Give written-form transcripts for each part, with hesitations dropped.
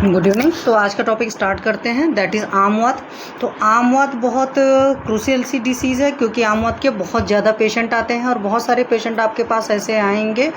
Good evening. तो आज का टॉपिक स्टार्ट करते हैं, दैट इज़ आम वात। तो आम वात बहुत क्रूशियल सी डिसीज़ है, क्योंकि आम वात के बहुत ज़्यादा पेशेंट आते हैं और बहुत सारे पेशेंट आपके पास ऐसे आएंगे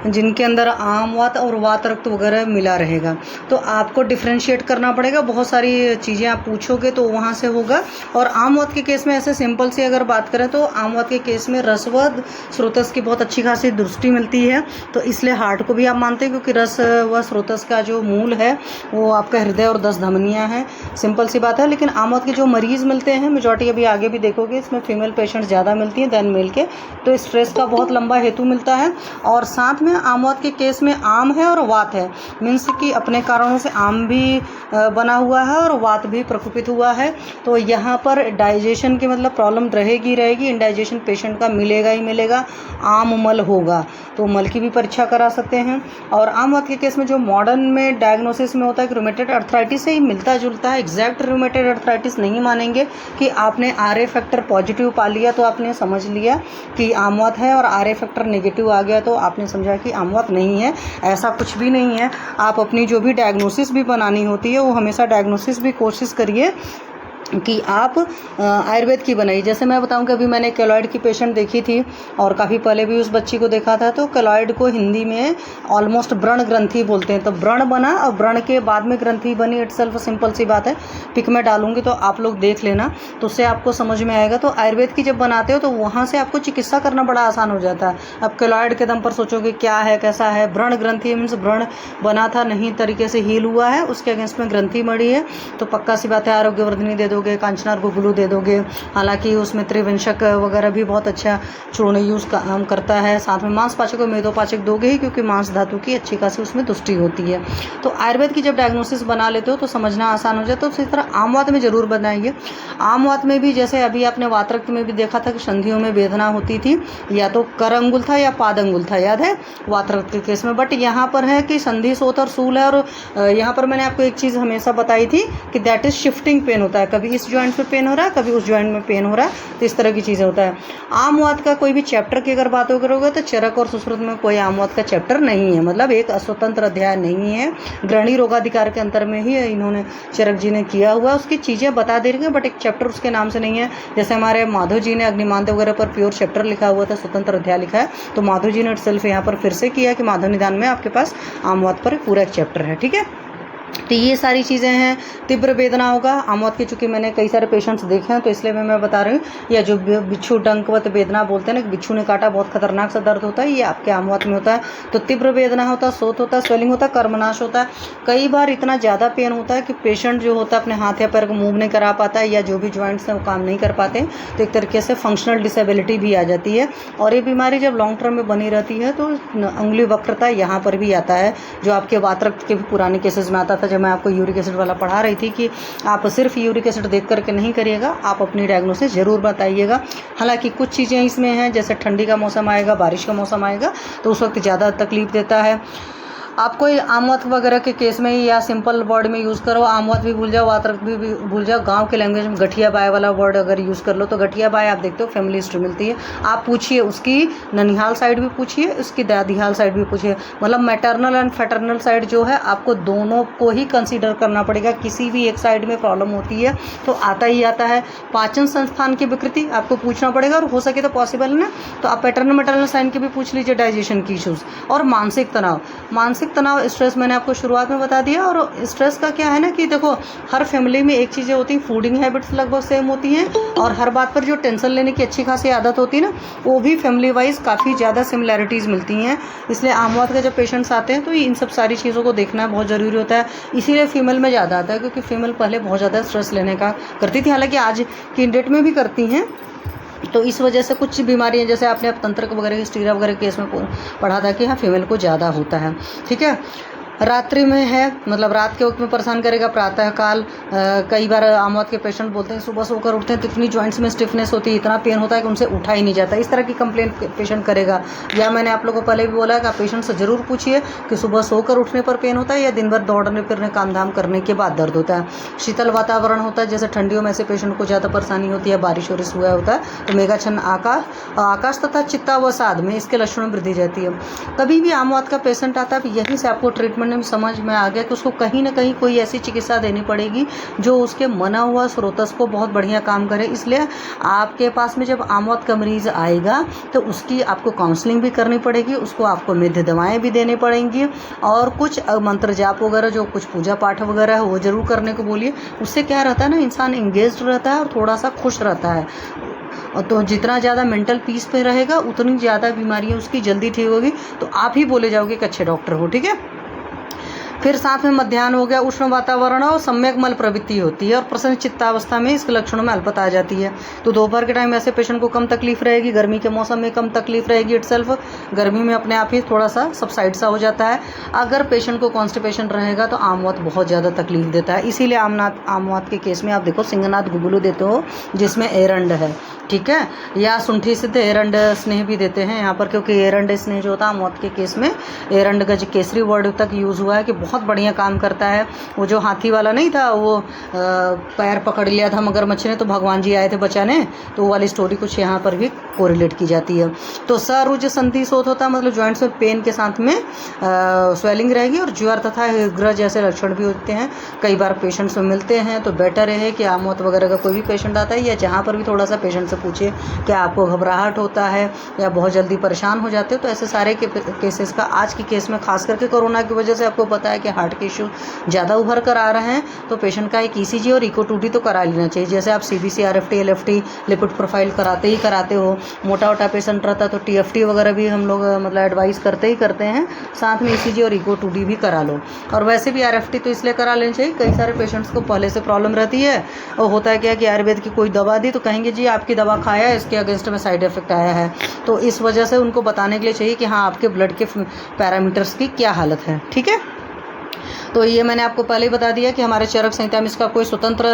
जिनके अंदर आम वात और वात रक्त वगैरह मिला रहेगा। तो आपको डिफ्रेंशिएट करना पड़ेगा, बहुत सारी चीज़ें आप पूछोगे तो वहाँ से होगा। और आम वात के केस में ऐसे सिंपल सी अगर बात करें तो आम वात के केस में रस व स्रोतस की बहुत अच्छी खासी दृष्टि मिलती है, तो इसलिए हार्ट को भी आप मानते हैं, क्योंकि रस व स्रोतस का जो मूल है वो आपका हृदय और 10 धमनियाँ हैं। सिंपल सी बात है। लेकिन आम वात के जो मरीज़ मिलते हैं, मेजॉरिटी अभी आगे भी देखोगे इसमें फीमेल पेशेंट ज़्यादा मिलती हैं देन मेल के, तो स्ट्रेस का बहुत लंबा हेतु मिलता है। और साथ में आम वात के केस में आम है और वात है, मीन्स कि अपने कारणों से आम भी बना हुआ है और वात भी प्रकोपित हुआ है। तो यहाँ पर डाइजेशन की मतलब प्रॉब्लम रहेगी, इंडाइजेशन पेशेंट का मिलेगा ही मिलेगा, आम मल होगा। तो मल की भी परीक्षा करा सकते हैं। और आम वात के केस में जो मॉडर्न में डायग्नोसिस में होता है कि रूमेटेड अर्थराइटिस से ही मिलता जुलता है, एग्जैक्ट रूमेटेड अर्थराइटिस नहीं मानेंगे कि आपने RA फैक्टर पॉजिटिव पा लिया तो आपने समझ लिया कि आम वात है, और RA फैक्टर नेगेटिव आ गया तो आपने समझा कि आम वात नहीं है। ऐसा कुछ भी नहीं है। आप अपनी जो भी डायग्नोसिस भी बनानी होती है वो हमेशा डायग्नोसिस भी कोशिश करिए कि आप आयुर्वेद की बनाई। जैसे मैं बताऊं कि अभी मैंने केलॉइड की पेशेंट देखी थी और काफ़ी पहले भी उस बच्ची को देखा था। तो केलॉइड को हिंदी में ऑलमोस्ट व्रण ग्रंथि बोलते हैं। तो व्रण बना और व्रण के बाद में ग्रंथि बनी, इटसेल्फ सिंपल सी बात है। पिक में डालूंगी तो आप लोग देख लेना, तो उससे आपको समझ में आएगा। तो आयुर्वेद की जब बनाते हो तो वहाँ से आपको चिकित्सा करना बड़ा आसान हो जाता है। अब केलॉइड के दम पर सोचोगे क्या है कैसा है, व्रण ग्रंथि मीन्स व्रण बना था, नहीं तरीके से हील हुआ है, उसके अगेंस्ट में ग्रंथि मड़ी है, तो पक्का सी बात है आरोग्यवर्धिनी दे दोगे, कांचनार गुगुलू दे दोगे। हालांकि उसमें त्रिवंशक वगैरह भी बहुत अच्छा चूर्ण यूज़ काम करता है। साथ में मांसपाचक और मेदोपाचक दोगे ही, क्योंकि मांस धातु की अच्छी खासी उसमें तुष्टि होती है। तो आयुर्वेद की जब डायग्नोसिस बना लेते हो तो समझना आसान हो जाता है। तो इसी तरह आम वात में ज़रूर बनाइए। आम वात में भी जैसे अभी आपने वात रक्त में भी देखा था कि संधियों में वेदना होती थी, या तो कर अंगुल था या पाद अंगुल था, याद है वात रक्त के केस में। बट यहाँ पर है कि संधि सोत और सूल है। और यहाँ पर मैंने आपको एक चीज़ हमेशा बताई थी कि दैट इज शिफ्टिंग पेन होता है, कभी इस जॉइंट में पेन हो रहा है, कभी उस जॉइंट में पेन हो रहा है, तो इस तरह की चीज़ें होता है। आम वात का कोई भी चैप्टर की अगर बात करोगे तो चरक और सुश्रुत में कोई आम वात का चैप्टर नहीं है, मतलब एक स्वतंत्र अध्याय नहीं है। ग्रहणी रोगाधिकार के अंतर में ही इन्होंने चरक जी ने किया हुआ, उसकी चीज़ें बता दे रही हैं, बट एक चैप्टर उसके नाम से नहीं है। जैसे हमारे माधव जी ने अग्निमांद्य वगैरह पर प्योर चैप्टर लिखा हुआ था, स्वतंत्र अध्याय लिखा है, तो माधव जी ने इटसेल्फ यहाँ पर फिर से किया कि माधव निदान में आपके पास आम वात पर पूरा एक चैप्टर है। ठीक है, तो ये सारी चीज़ें हैं। तीव्र वेदना होगा आम वात की, चूँकि मैंने कई सारे पेशेंट्स देखे हैं तो इसलिए मैं बता रही हूँ। या जो बिच्छू डंकवत वेदना बोलते हैं ना, कि बिच्छू ने काटा, बहुत खतरनाक सा दर्द होता है, ये आपके आम वात में होता है। तो तीव्र वेदना होता है, सोत होता है, स्वेलिंग होता है, कर्मनाश होता है। कई बार इतना ज़्यादा पेन होता है कि पेशेंट जो होता है अपने हाथ या पैर को मूव नहीं करा पाता है, या जो भी जॉइंट्स हैं वो काम नहीं कर पाते, तो एक तरीके से फंक्शनल डिसेबिलिटी भी आ जाती है। और ये बीमारी जब लॉन्ग टर्म में बनी रहती है तो अंगुली वक्रता यहाँ पर भी आता है, जो आपके वात रक्त के भी पुराने केसेस में आता था। जब मैं आपको यूरिक एसिड वाला पढ़ा रही थी कि आप सिर्फ यूरिक एसिड देख करके नहीं करिएगा, आप अपनी डायग्नोसिस ज़रूर बताइएगा। हालांकि कुछ चीज़ें इसमें हैं, जैसे ठंडी का मौसम आएगा, बारिश का मौसम आएगा, तो उस वक्त ज़्यादा तकलीफ देता है। आपको आम वात वगैरह के केस में ही या सिंपल वर्ड में यूज़ करो, आम वात भी भूल जाओ, वात रक्त भी भूल जाओ। गांव के लैंग्वेज में गठिया बाय वाला वर्ड अगर यूज़ कर लो तो गठिया बाय आप देखते हो फैमिली हिस्ट्री मिलती है, आप पूछिए उसकी ननिहाल साइड भी पूछिए, उसकी दादीहाल साइड भी पूछिए। मतलब मैटरनल एंड फैटर्नल साइड जो है आपको दोनों को ही कंसीडर करना पड़ेगा। किसी भी एक साइड में प्रॉब्लम होती है तो आता ही आता है। पाचन संस्थान की विकृति आपको पूछना पड़ेगा, और हो सके तो पॉसिबल है ना तो आप पैटर्नल मैटरनल साइन की भी पूछ लीजिए, डाइजेशन की इशूज़। और मानसिक तनाव स्ट्रेस मैंने आपको शुरुआत में बता दिया। और स्ट्रेस का क्या है ना कि देखो, हर फैमिली में एक चीज़ें होती हैं, फूडिंग हैबिट्स लगभग सेम होती हैं, और हर बात पर जो टेंशन लेने की अच्छी खासी आदत होती है ना, वो भी फैमिली वाइज काफ़ी ज़्यादा सिमिलैरिटीज़ मिलती हैं। इसलिए आम वात के जब पेशेंट्स आते हैं तो इन सब सारी चीज़ों को देखना बहुत ज़रूरी होता है। इसीलिए फीमेल में ज़्यादा आता है, क्योंकि फीमेल पहले बहुत ज़्यादा स्ट्रेस लेने का करती थी, हालांकि आज की डेट में भी करती हैं। तो इस वजह से कुछ बीमारियां, जैसे आपने अब तंत्र वगैरह की स्टीरा वगैरह केस में पढ़ा था कि हाँ फीमेल को ज़्यादा होता है। ठीक है, रात्रि में है, मतलब रात के वक्त में परेशान करेगा। प्रातःकाल कई बार आम वात के पेशेंट बोलते हैं सुबह सोकर उठते हैं तो इतनी जॉइंट्स में स्टिफनेस होती है, इतना पेन होता है कि उनसे उठा ही नहीं जाता, इस तरह की कंप्लेंट पेशेंट करेगा। या मैंने आप लोगों को पहले भी बोला कि आप पेशेंट से ज़रूर पूछिए कि सुबह सोकर उठने पर पेन होता है या दिन भर दौड़ने फिरने काम धाम करने के बाद दर्द होता है। शीतल वातावरण होता है, जैसे ठंडियों में ऐसे पेशेंट को ज़्यादा परेशानी होती है, बारिश वारिश हुआ होता है तो मेघाच्छन्न आकाश तथा चित्तावसाद में इसके लक्षणों में वृद्धि रहती है। कभी भी आम वात का पेशेंट आता है यहीं से आपको ट्रीटमेंट समझने में समझ में आ गया कि उसको कहीं ना कहीं कोई ऐसी चिकित्सा देनी पड़ेगी जो उसके मना हुआ स्रोतस को बहुत बढ़िया काम करे। इसलिए आपके पास में जब आमवत का मरीज़ आएगा तो उसकी आपको काउंसलिंग भी करनी पड़ेगी, उसको आपको मिद्ध दवाएँ भी देनी पड़ेंगी और कुछ मंत्र जाप वगैरह जो कुछ पूजा पाठ वगैरह है वो ज़रूर करने को बोलिए। उससे क्या रहता है ना, इंसान इंगेज्ड रहता है और थोड़ा सा खुश रहता है। और तो जितना ज़्यादा मेंटल पीस पे रहेगा उतनी ज़्यादा बीमारियाँ उसकी जल्दी ठीक होगी। तो आप ही बोले जाओगे कि अच्छे डॉक्टर हो। ठीक है। फिर साथ में मध्याह्न हो गया, उष्ण वातावरण और सम्यक मल प्रवृत्ति होती है और प्रसन्न चित्तावस्था में इसके लक्षणों में अल्पता आ जाती है। तो दोपहर के टाइम ऐसे पेशेंट को कम तकलीफ रहेगी, गर्मी के मौसम में कम तकलीफ रहेगी इटसेल्फ, गर्मी में अपने आप ही थोड़ा सा सबसाइड सा हो जाता है। अगर पेशेंट को कॉन्स्टिपेशन रहेगा तो आमवत बहुत ज़्यादा तकलीफ देता है। इसीलिए आमवत के केस में आप देखो सिंहनाथ गुगुलू देते हो जिसमें एरंड है, ठीक है, या सुंठी सिद्ध एरंड स्नेह भी देते हैं यहाँ पर, क्योंकि एरंड स्नेह जो होता है आमवत के केस में एरंड का जो केसरी वर्ड तक यूज़ हुआ है कि बहुत बढ़िया काम करता है। वो जो हाथी वाला नहीं था, वो पैर पकड़ लिया था मगरमच्छ ने तो भगवान जी आए थे बचाने, तो वो वाली स्टोरी कुछ यहाँ पर भी कोरिलेट की जाती है। तो सरुज संधि शोथ होता है, मतलब जॉइंट्स में पेन के साथ में स्वेलिंग रहेगी और ज्वर तथा हिग्र जैसे लक्षण भी होते हैं। कई बार पेशेंट्स में मिलते हैं, तो बेटर है कि आमवत वगैरह का कोई भी पेशेंट आता है या जहाँ पर भी थोड़ा सा पेशेंट से पूछिए क्या आपको घबराहट होता है या बहुत जल्दी परेशान हो जाते हो। तो ऐसे सारे केसेस का आज की केस में खास करके कोरोना की वजह से आपको पता है कि हार्ट के इशू ज़्यादा उभर कर आ रहे हैं, तो पेशेंट का एक ईसीजी और इको 2D तो करा लेना चाहिए। जैसे आप CBC, RFT, LFT, lipid profile कराते हो। मोटा पेशेंट रहता है तो टीएफटी वगैरह भी हम लोग मतलब एडवाइस करते हैं। साथ में ईसीजी और इको 2D भी करा लो। और वैसे भी आरएफटी तो इसलिए करा लेना चाहिए, कई सारे पेशेंट्स को पहले से प्रॉब्लम रहती है और होता है क्या कि आयुर्वेद की कोई दवा दी तो कहेंगे जी आपकी दवा खाया है, इसके अगेंस्ट में साइड इफेक्ट आया है। तो इस वजह से उनको बताने के लिए चाहिए कि हाँ आपके ब्लड के पैरामीटर्स की क्या हालत है। ठीक है। तो ये मैंने आपको पहले ही बता दिया कि हमारे चरक संहिता में इसका कोई स्वतंत्र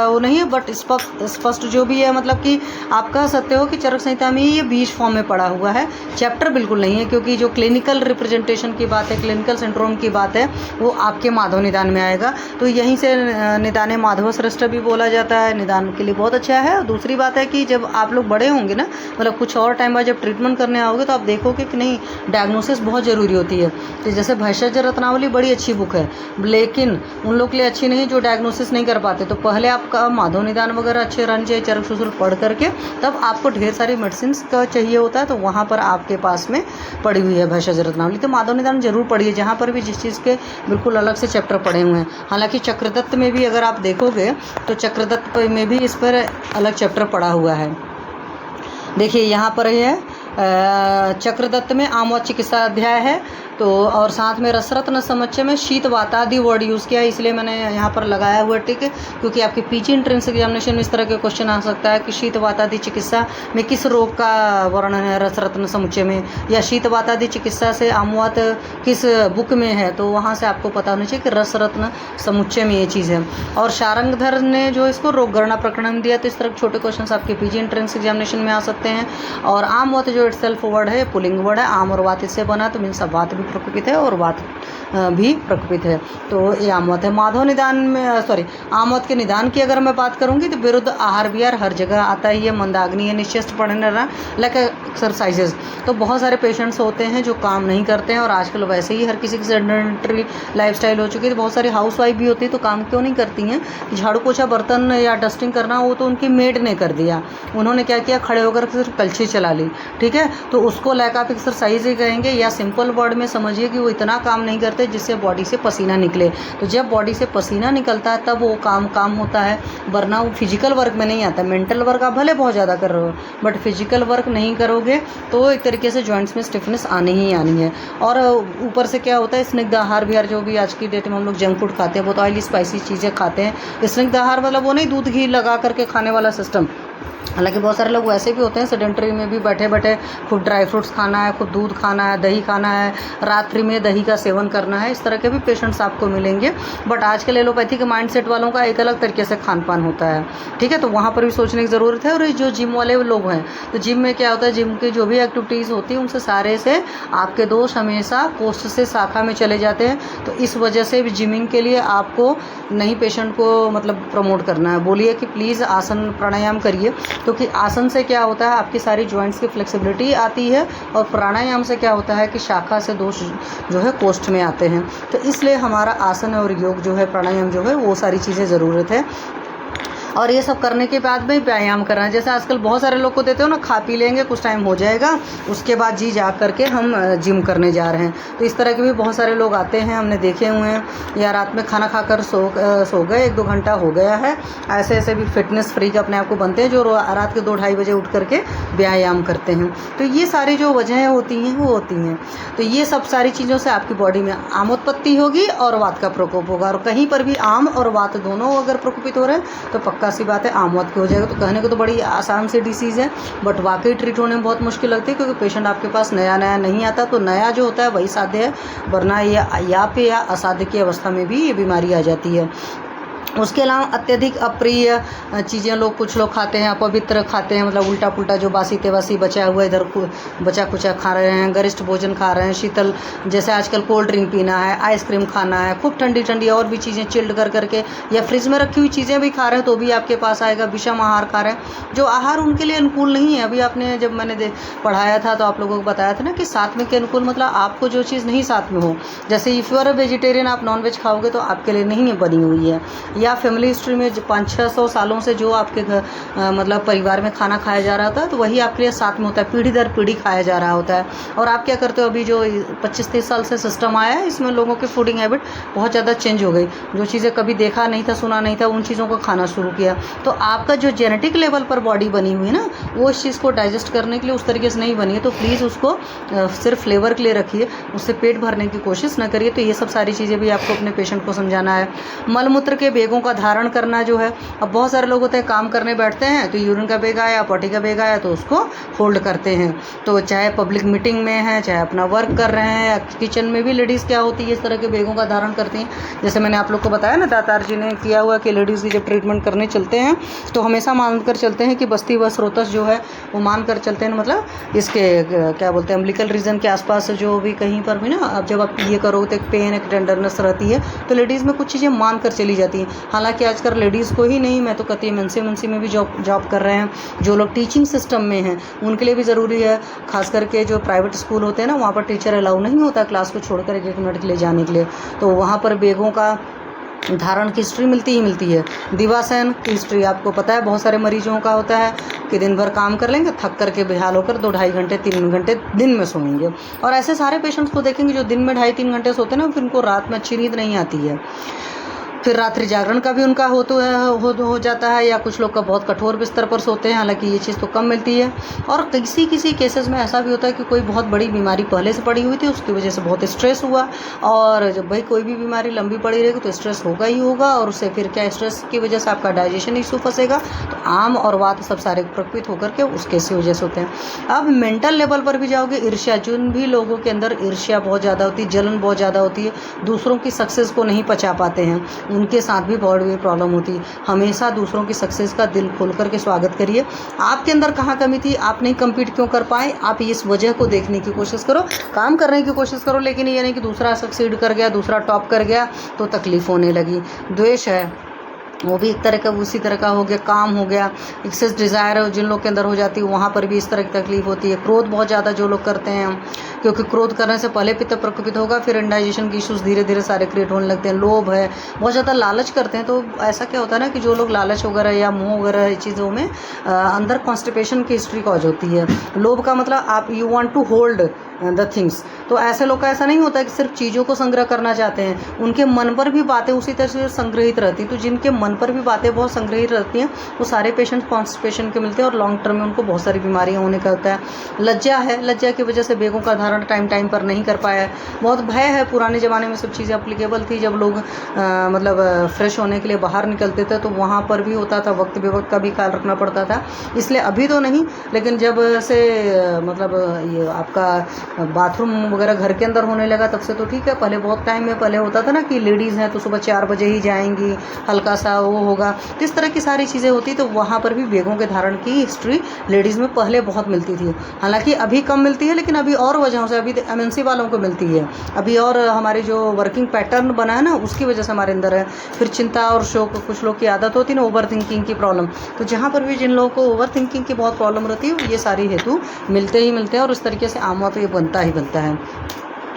वो नहीं है, बट स्पष्ट जो भी है मतलब कि आप कह सकते हो कि चरक संहिता में ये बीज फॉर्म में पड़ा हुआ है, चैप्टर बिल्कुल नहीं है, क्योंकि जो क्लिनिकल रिप्रेजेंटेशन की बात है, क्लिनिकल सिंड्रोम की बात है, वो आपके माधव निदान में आएगा। तो यहीं से निदान माधव श्रेष्ठ भी बोला जाता है, निदान के लिए बहुत अच्छा है। और दूसरी बात है कि जब आप लोग बड़े होंगे ना, मतलब कुछ और टाइम बाद जब ट्रीटमेंट करने आओगे तो आप देखोगे कि नहीं डायग्नोसिस बहुत ज़रूरी होती है। तो जैसे भैषज रत्नावली बड़ी अच्छी बुक है, लेकिन उन लोग के लिए अच्छी नहीं जो डायग्नोसिस नहीं कर पाते। तो पहले आपका माधव निदान वगैरह अच्छे रहने चाहिए, चरक सूत्र पढ़ करके, तब आपको ढेर सारी मेडिसिन का चाहिए होता है, तो वहाँ पर आपके पास में पड़ी हुई है भैषज रत्नावली। तो माधव निदान जरूर पढ़िए, जहाँ पर भी जिस चीज़ के बिल्कुल अलग से चैप्टर पड़े हुए हैं। हालांकि चक्रदत्त में भी अगर आप देखोगे तो चक्रदत्त में भी इस पर अलग चैप्टर पड़ा हुआ है। देखिए यहाँ पर है चक्रदत्त में आमवत चिकित्सा अध्याय है, तो और साथ में रसरत्न समुच्चय में शीत वातादि वर्ड यूज़ किया है, इसलिए मैंने यहाँ पर लगाया हुआ टिक, क्योंकि आपके पीजी एंट्रेंस एग्जामिनेशन में इस तरह के क्वेश्चन आ सकता है कि शीत वातादि चिकित्सा में किस रोग का वर्णन है रसरत्न समुच्चय में, या शीत वातादि चिकित्सा से आमवत किस बुक में है, तो वहाँ से आपको पता होना चाहिए कि रसरत्न समुच्चय में ये चीज़ है। और शारंगधर ने जो इसको रोग गणना प्रकरण में दिया, तो इस तरह के छोटे क्वेश्चन आपके पीजी एंट्रेंस एग्जामिनेशन में आ सकते हैं। और आमवत जो इटसेल्फ वर्ड है पुलिंग वर्ड है, आम और वात इससे बना, तो मीन्स वात भी प्रकोपित है और वात भी प्रकोपित है, तो ये आमवत है। माधव निदान में आमवत के निदान की अगर मैं बात करूंगी तो विरुद्ध आहार विहार हर जगह आता है, ये मंदाग्नि है, निश्चेष्ट पढ़ने लाइक एक्सरसाइजेज। तो बहुत सारे पेशेंट्स होते हैं जो काम नहीं करते हैं, और आजकल वैसे ही हर किसी की सेडेंटरी लाइफस्टाइल हो चुकी है, तो बहुत सारी हाउसवाइफ भी होती है तो काम क्यों नहीं करती हैं। झाड़ू पोछा बर्तन या डस्टिंग करना वो तो उनकी मेड ने कर दिया, उन्होंने क्या किया खड़े होकर सिर्फ कलछी चला ली, ठीक है, तो उसको लैक ऑफ एक्सरसाइज ही कहेंगे, या सिंपल वर्ड में समझिए कि वो इतना काम नहीं करते जिससे बॉडी से पसीना निकले। तो जब बॉडी से पसीना निकलता है तब वो काम होता है, वरना वो फिजिकल वर्क में नहीं आता। मेंटल वर्क आप भले बहुत ज़्यादा कर रहे हो, बट फिजिकल वर्क नहीं करोगे तो एक तरीके से जॉइंट्स में स्टिफनेस आनी ही आनी है। और ऊपर से क्या होता है, स्निग्ध आहार विहार जो भी आज की डेट में हम लोग जंक फूड खाते हैं, बहुत ऑयली स्पाइसी चीज़ें खाते हैं। स्निग्ध आहार मतलब वो नहीं दूध घी लगा करके खाने वाला सिस्टम, हालांकि बहुत सारे लोग वैसे भी होते हैं सेडेंटरी में भी बैठे बैठे खूब ड्राई फ्रूट्स खाना है, खूब दूध खाना है, दही खाना है, रात्रि में दही का सेवन करना है, इस तरह के भी पेशेंट्स आपको मिलेंगे। बट आजकल एलोपैथी के माइंडसेट वालों का एक अलग तरीके से खान पान होता है, ठीक है, तो वहाँ पर भी सोचने की ज़रूरत है। और जो जिम वाले लोग हैं, तो जिम में क्या होता है, जिम की जो भी एक्टिविटीज़ होती है उनसे सारे से आपके दोस्त हमेशा कोस्ट से शाखा में चले जाते हैं, तो इस वजह से भी जिमिंग के लिए आपको नहीं पेशेंट को मतलब प्रमोट करना है, बोलिए कि प्लीज़ आसन प्राणायाम करिए। क्योंकि आसन से क्या होता है, आपकी सारी जॉइंट्स की फ्लेक्सिबिलिटी आती है, और प्राणायाम से क्या होता है कि शाखा से दोष जो है कोष्ठ में आते हैं। तो इसलिए हमारा आसन और योग जो है, प्राणायाम जो है, वो सारी चीज़ें ज़रूरत है। और ये सब करने के बाद में व्यायाम करना है। जैसे आजकल बहुत सारे लोग को देते हो ना, खा पी लेंगे, कुछ टाइम हो जाएगा, उसके बाद जी जा करके हम जिम करने जा रहे हैं। तो इस तरह के भी बहुत सारे लोग आते हैं, हमने देखे हुए हैं, या रात में खाना खाकर सो गए, 1-2 घंटा हो गया है, ऐसे ऐसे भी फिटनेस फ्रीक अपने आप को बनते हैं, जो रात के 2-2:30 बजे उठ करके व्यायाम करते हैं। तो ये सारी जो वजहें होती हैं वो होती हैं। तो ये सब सारी चीज़ों से आपकी बॉडी में आमोत्पत्ति होगी और वात का प्रकोप होगा। और कहीं पर भी आम और वात दोनों अगर प्रकोपित हो रहे हैं तो पक्का सी बात है आम वात की हो जाएगा। तो कहने को तो बड़ी आसान सी डिसीज़ है, बट वाकई ट्रीट होने में बहुत मुश्किल लगती है, क्योंकि पेशेंट आपके पास नया नहीं आता। तो नया जो होता है वही साध्य है, वरना या असाध्य की अवस्था में भी ये बीमारी आ जाती है। उसके अलावा अत्यधिक अप्रिय चीज़ें कुछ लोग खाते हैं, अपवित्र खाते हैं, मतलब उल्टा पुल्टा जो बासी तेवासी बचा हुआ इधर बचा कुचा खा रहे हैं, गरिष्ठ भोजन खा रहे हैं, शीतल जैसे आजकल कोल्ड ड्रिंक पीना है, आइसक्रीम खाना है, खूब ठंडी ठंडी और भी चीज़ें चिल्ड करके, या फ्रिज में रखी हुई चीज़ें भी खा रहे हैं तो भी आपके पास आएगा। विषम आहार खा रहे हैं, जो आहार उनके लिए अनुकूल नहीं है। अभी आपने जब मैंने पढ़ाया था तो आप लोगों को बताया था ना कि साथ में के अनुकूल मतलब आपको जो चीज़ नहीं साथ में हो, जैसे if you are a vegetarian, आप नॉनवेज खाओगे तो आपके लिए नहीं बनी हुई है। या फैमिली हिस्ट्री में 500-600 सालों से जो आपके मतलब परिवार में खाना खाया जा रहा था, तो वही आपके लिए साथ में होता है, पीढ़ी दर पीढ़ी खाया जा रहा होता है। और आप क्या करते हो, अभी जो 25-30 साल से सिस्टम आया है, इसमें लोगों की फूडिंग हैबिट बहुत ज़्यादा चेंज हो गई। जो चीज़ें कभी देखा नहीं था, सुना नहीं था, उन चीज़ों को खाना शुरू किया। तो आपका जो जेनेटिक लेवल पर बॉडी बनी हुई है ना, वो इस चीज़ को डाइजेस्ट करने के लिए उस तरीके से नहीं बनी है। तो प्लीज़ उसको सिर्फ फ्लेवर के लिए रखिए, उससे पेट भरने की कोशिश न करिए। तो ये सब सारी चीज़ें भी आपको अपने पेशेंट को समझाना है। मलमूत्र के बेगों का धारण करना जो है, अब बहुत सारे लोग होते हैं काम करने बैठते हैं तो यूरिन का बेग आया, पॉटी का बेग आया, तो उसको होल्ड करते हैं। तो चाहे पब्लिक मीटिंग में है, चाहे अपना वर्क कर रहे हैं, या किचन में भी लेडीज़ क्या होती है, इस तरह के बेगों का धारण करती हैं। जैसे मैंने आप लोग को बताया ना, दातार जी ने किया हुआ कि लेडीज़ की जब ट्रीटमेंट करने चलते हैं तो हमेशा मानकर चलते हैं कि बस्ती व स्रोतस जो है वो मान कर चलते हैं, मतलब इसके क्या बोलते हैं, अम्बिलिकल रीजन के आसपास जो भी कहीं पर भी ना, अब जब आप ये करो तो एक पेन, एक टेंडरनेस रहती है, तो लेडीज़ में कुछ चीज़ें मान कर चली जाती हैं। हालांकि आजकल लेडीज़ को ही नहीं, मैं तो कहती हूँ एमएनसी में भी जॉब कर रहे हैं, जो लोग टीचिंग सिस्टम में हैं उनके लिए भी ज़रूरी है। खास करके जो प्राइवेट स्कूल होते हैं ना, वहाँ पर टीचर अलाउ नहीं होता क्लास को छोड़कर 1 मिनट के लिए जाने के लिए, तो वहाँ पर बेगों का धारण की हिस्ट्री मिलती है। दिवासन की हिस्ट्री आपको पता है, बहुत सारे मरीजों का होता है कि दिन भर काम कर लेंगे, थक करके बेहाल होकर 2-2.5 घंटे 3 घंटे दिन में सोएंगे। और ऐसे सारे पेशेंट्स को देखेंगे जो दिन में 2.5-3 घंटे सोते हैं ना, फिर उनको रात में अच्छी नींद नहीं आती है। फिर रात्रि जागरण का भी उनका हो जाता है, या कुछ लोग का बहुत कठोर बिस्तर पर सोते हैं, हालांकि ये चीज़ तो कम मिलती है। और किसी केसेस में ऐसा भी होता है कि कोई बहुत बड़ी बीमारी पहले से पड़ी हुई थी, उसकी वजह से बहुत स्ट्रेस हुआ, और जब भाई कोई भी बीमारी लंबी पड़ी रहेगी तो स्ट्रेस होगा ही होगा, और उससे फिर क्या, स्ट्रेस की वजह से आपका डाइजेशन इशू फंसेगा, तो आम और वात सब सारे प्रकोपित होकर के उसके वजह से होते हैं। अब मेंटल लेवल पर भी जाओगे, ईर्ष्या, जिन भी लोगों के अंदर ईर्ष्या बहुत ज़्यादा होती है, जलन बहुत ज़्यादा होती है, दूसरों की सक्सेस को नहीं पचा पाते हैं, उनके साथ भी बहुत बड़ी प्रॉब्लम होती है। हमेशा दूसरों की सक्सेस का दिल खोल करके स्वागत करिए। आपके अंदर कहाँ कमी थी, आप नहीं कम्पीट क्यों कर पाए, आप इस वजह को देखने की कोशिश करो, काम करने की कोशिश करो। लेकिन ये नहीं कि दूसरा सक्सीड कर गया, दूसरा टॉप कर गया तो तकलीफ होने लगी। द्वेष है वो भी एक तरह का उसी तरह का हो गया, काम हो गया। एक्सेस डिज़ायर जिन लोग के अंदर हो जाती है, वहाँ पर भी इस तरह की तकलीफ होती है। क्रोध बहुत ज़्यादा जो लोग करते हैं, क्योंकि क्रोध करने से पहले पित्त प्रकोपित होगा, फिर इंडाइजेशन की इश्यूज़ धीरे धीरे सारे क्रिएट होने लगते हैं। लोभ है, बहुत ज़्यादा लालच करते हैं। तो ऐसा क्या होता है ना कि जो लोग लालच वगैरह या मोह वगैरह चीज़ों में अंदर कॉन्स्टिपेशन की हिस्ट्री कॉज होती है। लोभ का मतलब आप you want to hold the things. तो ऐसे लोग का ऐसा नहीं होता कि सिर्फ चीज़ों को संग्रह करना चाहते हैं, उनके मन पर भी बातें उसी तरह से संग्रहित रहती। तो जिनके मन पर भी बातें बहुत संग्रहित रहती हैं, वो सारे पेशेंट कॉन्स्टिपेशन के मिलते हैं, और लॉन्ग टर्म में उनको बहुत सारी बीमारियां होने का होता है। लज्जा है, लज्जा की वजह से बेगों का धारण टाइम पर नहीं कर पाया है। बहुत भय है, पुराने ज़माने में सब चीज़ें अप्लीकेबल थी, जब लोग मतलब फ्रेश होने के लिए बाहर निकलते थे तो वहाँ पर भी होता था, वक्त बेवक्त का भी ख्याल रखना पड़ता था। इसलिए अभी तो नहीं, लेकिन जब से मतलब ये आपका बाथरूम वगैरह घर के अंदर होने लगा तब से तो ठीक है। पहले बहुत टाइम में पहले होता था ना कि लेडीज़ हैं तो सुबह 4 बजे ही जाएंगी, हल्का सा वो होगा, तो इस तरह की सारी चीज़ें होती। तो वहाँ पर भी बेगों के धारण की हिस्ट्री लेडीज़ में पहले बहुत मिलती थी। हालांकि अभी कम मिलती है, लेकिन अभी और वजहों से अभी MNC वालों को मिलती है अभी, और हमारी जो वर्किंग पैटर्न बना है ना उसकी वजह से हमारे अंदर है। फिर चिंता और शोक, कुछ लोग की आदत होती है ना ओवर थिंकिंग की प्रॉब्लम, तो जहाँ पर भी जिन लोगों को ओवर थिंकिंग की बहुत प्रॉब्लम रहती है ये सारी हेतु मिलते ही मिलते हैं, और इस तरीके से आमवा तो ये बनता ही बनता है।